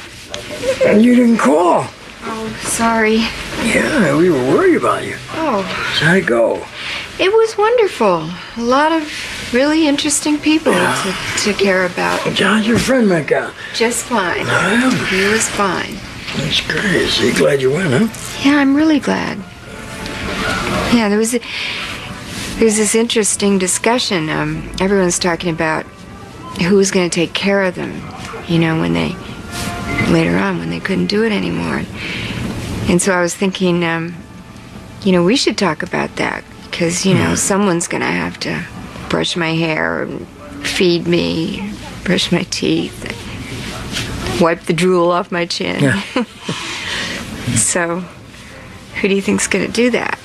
And you didn't call. Oh, sorry. Yeah, we were worried about you. Oh. How'd it go? It was wonderful. A lot of really interesting people to care about. How'd your friend make out? Just fine. Oh. He was fine. That's great. So you're glad you went, huh? Yeah, I'm really glad. Yeah, there was this interesting discussion. Everyone's talking about who's going to take care of them, you know, later on when they couldn't do it anymore. And so I was thinking, you know, we should talk about that because, you know, someone's going to have to brush my hair, feed me, brush my teeth, wipe the drool off my chin. Yeah. So, who do you think's going to do that?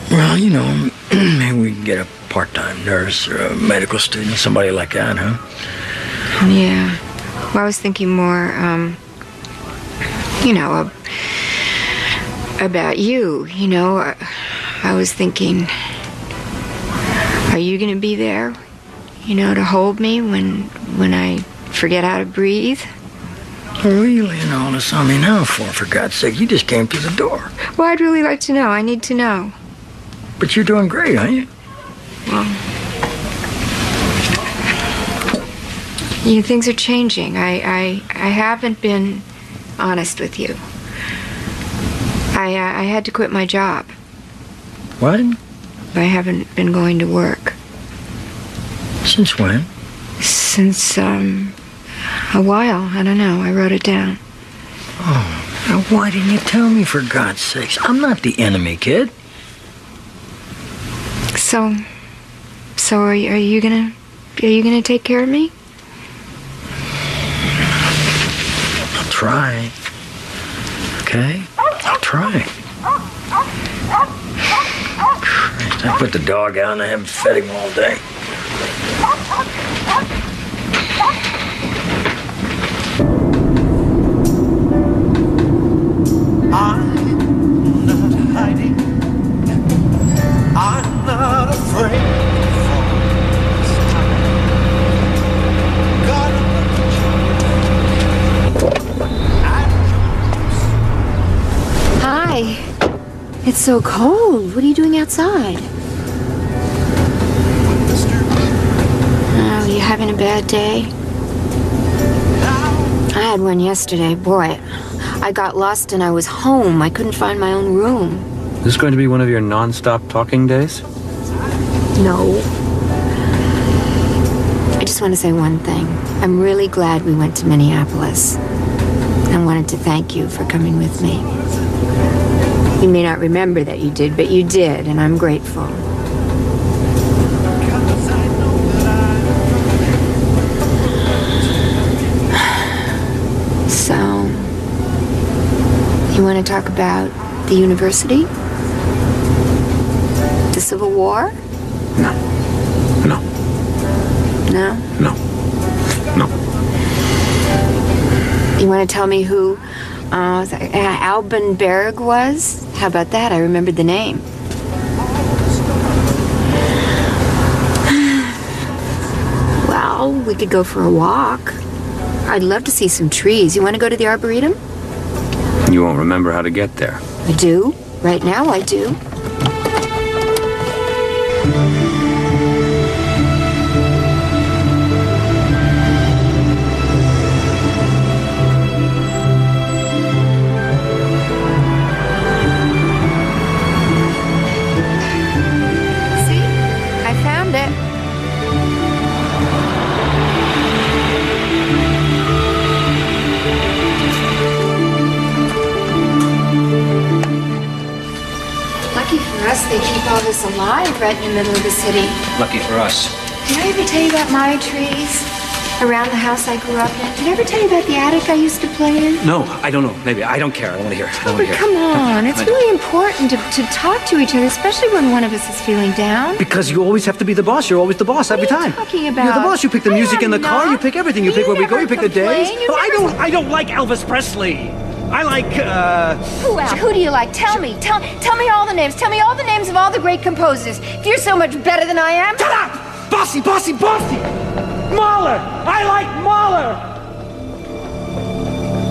Well, you know, maybe we can get a part-time nurse or a medical student, somebody like that, huh? Yeah. Well, I was thinking more, you know, about you. You know, I was thinking, are you going to be there, you know, to hold me when I forget how to breathe? What are you laying all this on me now for God's sake? You just came through the door. Well, I'd really like to know. I need to know. But you're doing great, aren't you? Well, you know, things are changing. I haven't been honest with you. I had to quit my job. What? I haven't been going to work. Since when? Since, a while. I don't know. I wrote it down. Oh, now why didn't you tell me, for God's sakes? I'm not the enemy, kid. So are you gonna take care of me? I'll try. Okay? I'll try. Christ, I put the dog out and I haven't fed him all day. I'm not hiding. It's so cold. What are you doing outside? Oh, you having a bad day? I had one yesterday. Boy, I got lost and I was home. I couldn't find my own room. Is this going to be one of your non-stop talking days? No. I just want to say one thing. I'm really glad we went to Minneapolis. I wanted to thank you for coming with me. You may not remember that you did, but you did, and I'm grateful. So, you want to talk about the university? The Civil War? No. No? No. No. You want to tell me who Alban Berg was? How about that? I remembered the name. Well, we could go for a walk. I'd love to see some trees. You want to go to the Arboretum? You won't remember how to get there. I do. Right now, I do. They keep all this alive right in the middle of the city. Lucky for us. Did I ever tell you about my trees around the house I grew up in? Did I ever tell you about the attic I used to play in? No, I don't know. Maybe. I don't care. I don't want to hear. I don't want to hear. Come on. It's really important to talk to each other, especially when one of us is feeling down. Because you always have to be the boss. You're always the boss every time. What are you talking about? You're the boss. You pick the music in the car. You pick everything. You pick where we go. You pick the days. I don't like Elvis Presley. I like, Who else? Who do you like? Tell me. Tell me all the names. Tell me all the names of all the great composers. If you're so much better than I am. Shut up! Bossy! Mahler! I like Mahler!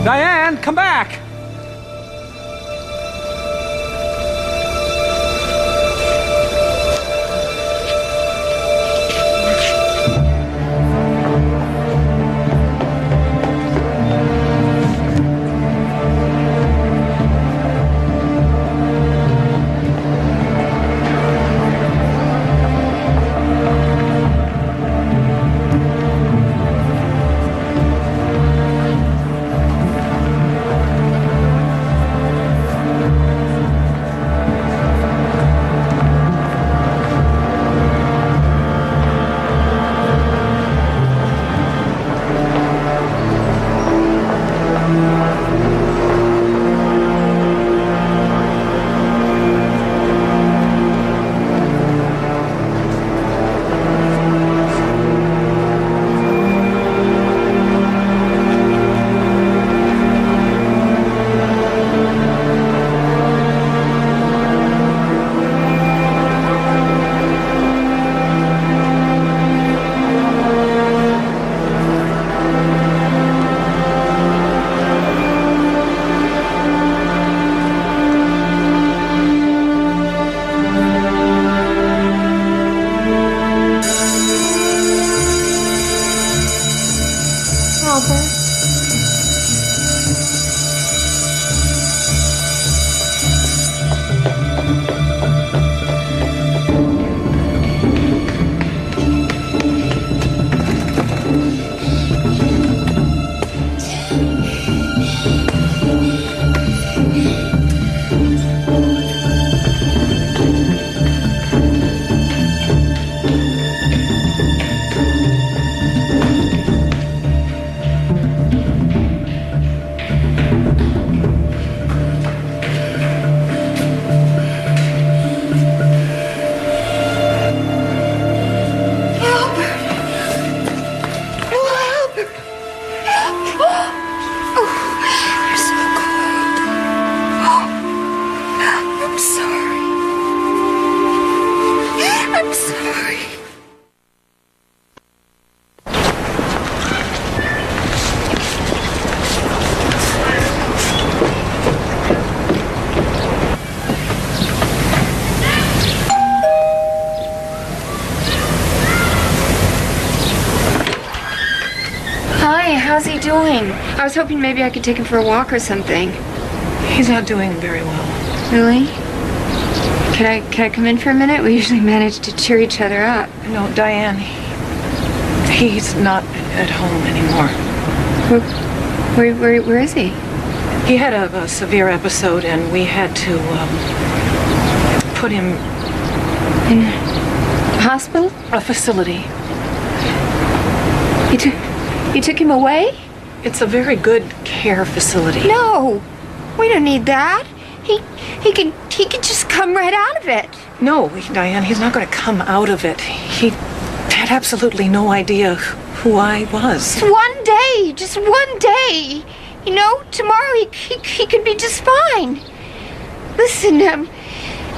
Diane, come back! doing? I was hoping maybe I could take him for a walk or something. He's not doing very well. Really? Can I come in for a minute? We usually manage to cheer each other up. No, Diane, he's not at home anymore. Where is he? He had a severe episode, and we had to put him in a hospital? A facility. You took him away? It's a very good care facility. No, we don't need that. He could just come right out of it. No, Diane, he's not going to come out of it. He had absolutely no idea who I was. One day, just one day. You know, tomorrow he could be just fine. Listen,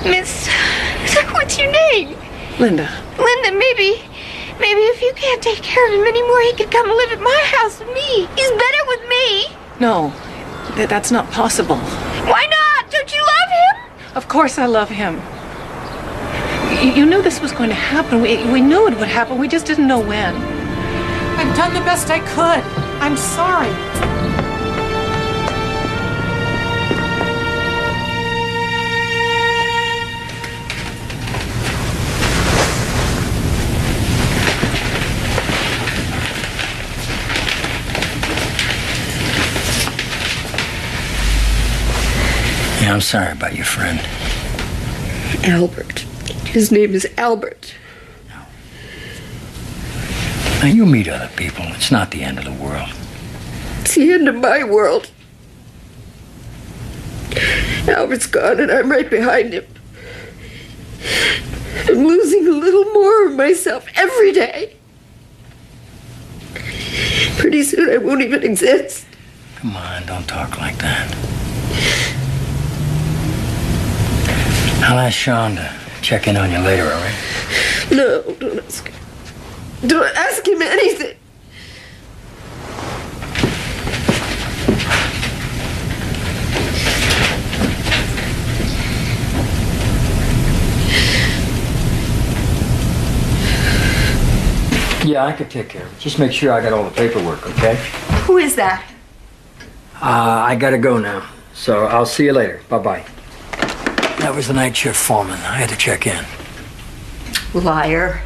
Miss, what's your name? Linda. Linda, maybe if you can't take care of him anymore, he could come live at my house with me. He's better with me. No, that's not possible. Why not? Don't you love him? Of course I love him. You knew this was going to happen. We knew it would happen. We just didn't know when. I've done the best I could. I'm sorry. Yeah, I'm sorry about your friend. Albert. His name is Albert. Now, you meet other people. It's not the end of the world. It's the end of my world. Albert's gone and I'm right behind him. I'm losing a little more of myself every day. Pretty soon I won't even exist. Come on, don't talk like that. I'll ask Sean to check in on you later, all right? No, don't ask him. Don't ask him anything. Yeah, I could take care of it. Just make sure I got all the paperwork, okay? Who is that? I gotta go now. So I'll see you later. Bye-bye. That was the night shift foreman. I had to check in. Liar.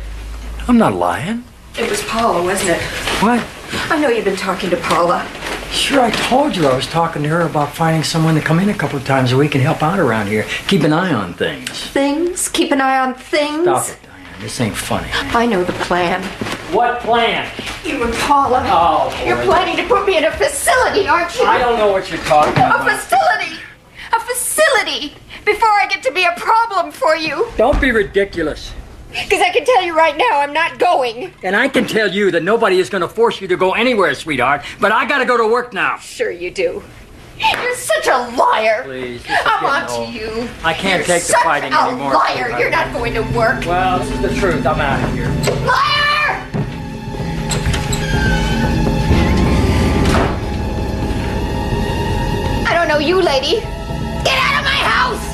I'm not lying. It was Paula, wasn't it? What? I know you've been talking to Paula. Sure, I told you I was talking to her about finding someone to come in a couple of times a week and help out around here. Keep an eye on things. Things? Keep an eye on things? Stop it, Diane. This ain't funny. I know the plan. What plan? You and Paula. Oh, boy. You're planning to put me in a facility, aren't you? I don't know what you're talking about. A facility! A facility! Before I get to be a problem for you. Don't be ridiculous. Because I can tell you right now, I'm not going. And I can tell you that nobody is going to force you to go anywhere, sweetheart. But I got to go to work now. Sure you do. You're such a liar. Please, I'm on to you. I can't take the fighting anymore. You're such a liar. You're not going to work. Well, this is the truth. I'm out of here. Liar! I don't know you, lady. Get out of my house!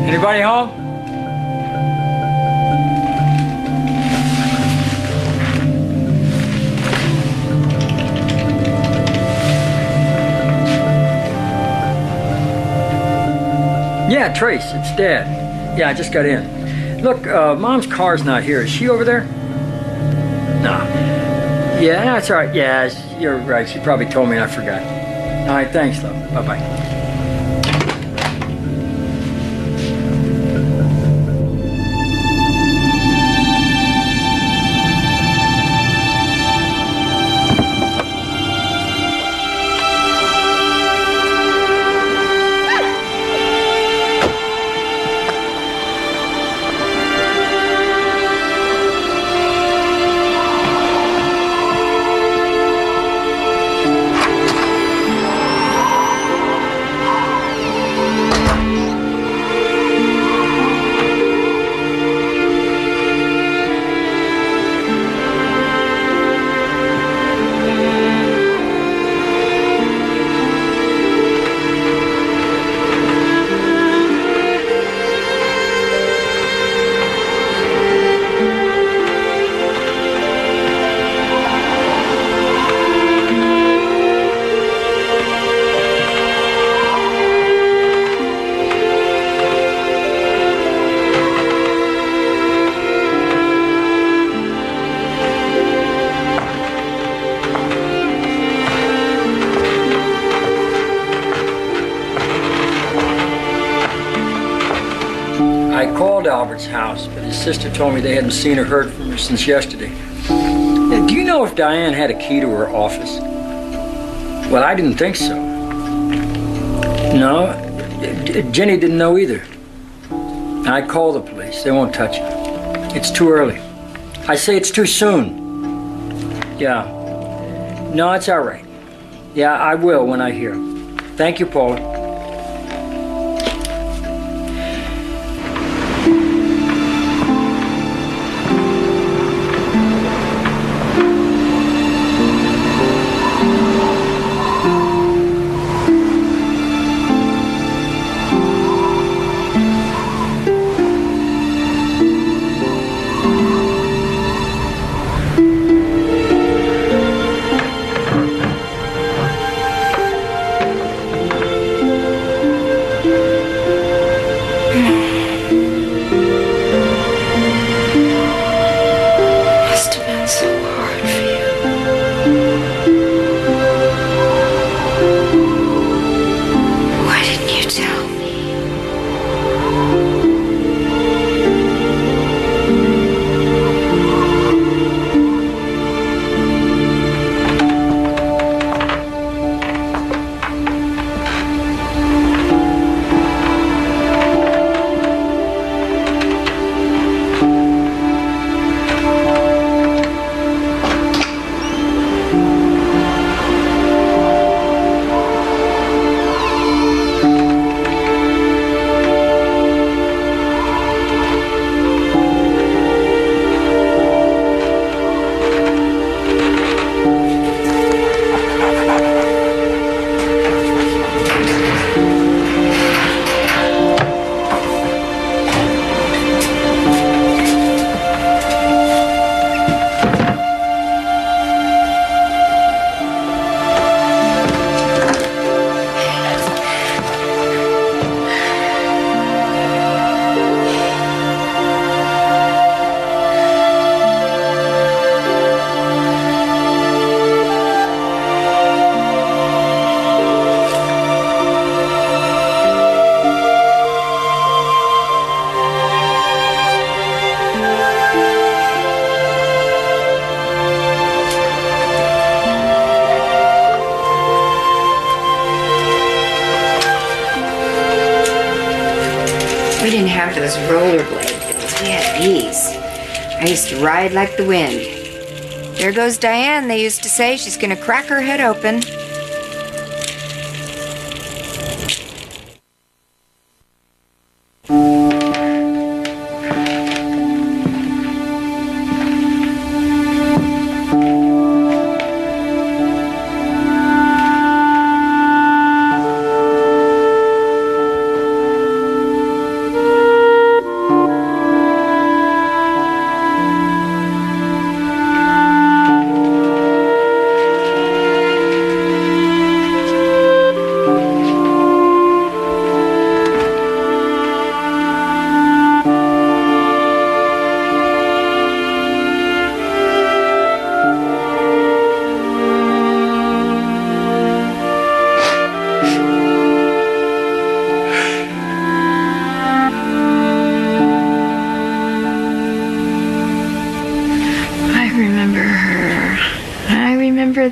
Anybody home? Yeah, Trace, it's Dad. Yeah, I just got in. Look, Mom's car's not here. Is she over there? No. Yeah, that's all right. Yeah, you're right. She probably told me and I forgot. All right, thanks, though. Bye-bye. I called Albert's house, but his sister told me they hadn't seen or heard from her since yesterday. Now, do you know if Diane had a key to her office? Well, I didn't think so. No, Jenny didn't know either. I called the police. They won't touch her. It's too early. I say it's too soon. Yeah. No, it's all right. Yeah, I will when I hear. Thank you, Paula. We didn't have those rollerblade things. We had these. I used to ride like the wind. There goes Diane, they used to say. She's gonna crack her head open.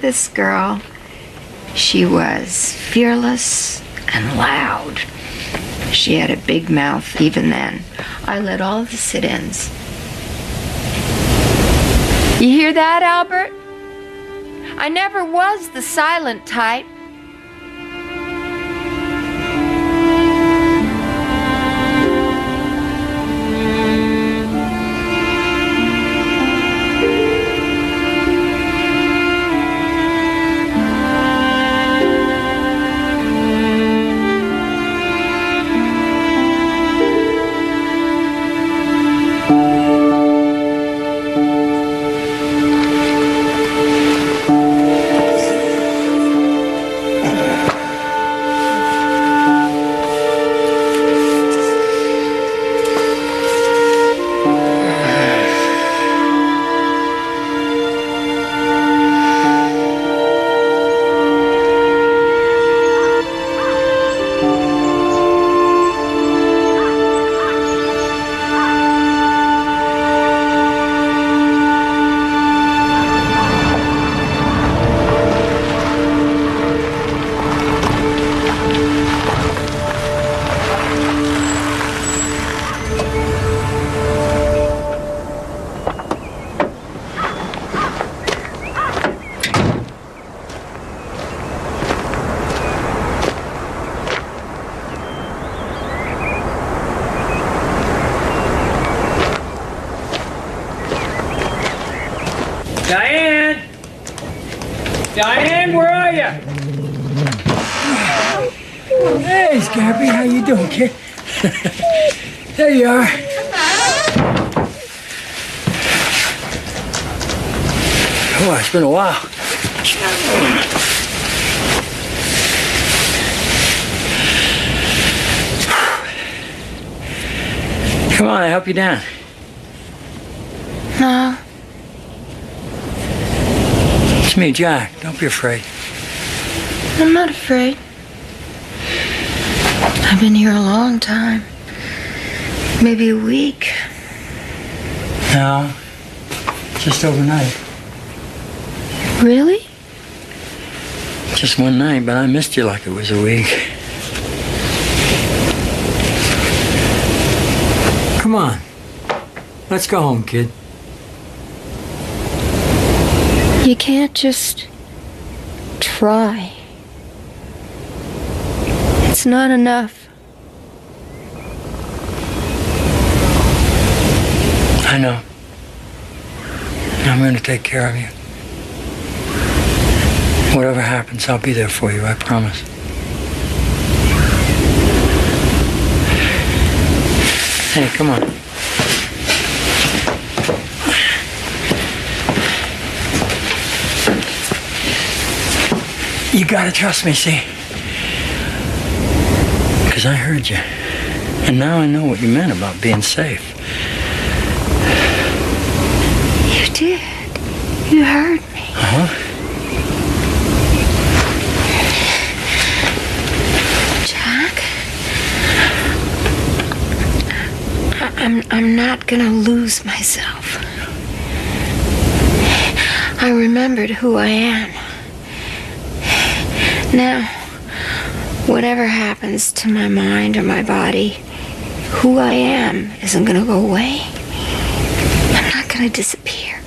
This girl, she was fearless and loud. She had a big mouth even then. I led all of the sit-ins. You hear that, Albert? I never was the silent type. Diane, where are you? Hey, Scrappy, how you doing, kid? There you are. Oh, it's been a while. Come on, I'll help you down. No. It's me, Jack. Don't be afraid. I'm not afraid. I've been here a long time. Maybe a week. No, just overnight. Really? Just one night, but I missed you like it was a week. Come on. Let's go home, kid. You can't just try. It's not enough. I know. I'm going to take care of you. Whatever happens, I'll be there for you, I promise. Hey, come on. You gotta trust me, see? Because I heard you. And now I know what you meant about being safe. You did. You heard me. Uh-huh. Jack? I'm not gonna lose myself. I remembered who I am. Now, whatever happens to my mind or my body, who I am isn't gonna go away. I'm not gonna disappear.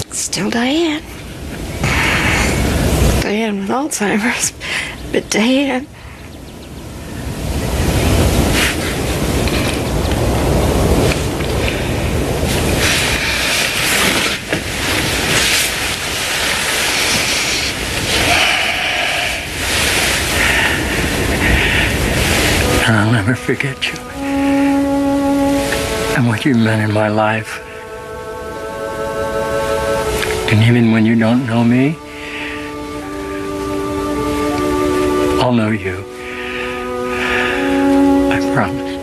Still Diane. Diane with Alzheimer's, but Diane. And I'll never forget you. And what you meant in my life. And even when you don't know me, I'll know you. I promise.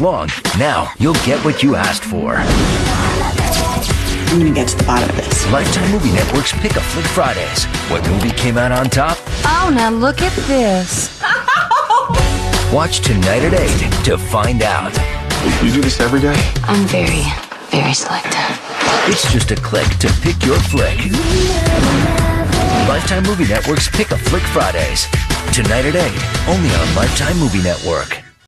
Long. Now you'll get what you asked for. I'm gonna get to the bottom of this. Lifetime Movie Network's Pick a Flick Fridays. What movie came out on top? Oh, now look at this. Watch tonight at 8 to find out. You do this every day? I'm very, very selective. It's just a click to pick your flick. Lifetime Movie Network's Pick a Flick Fridays. Tonight at 8, only on Lifetime Movie Network.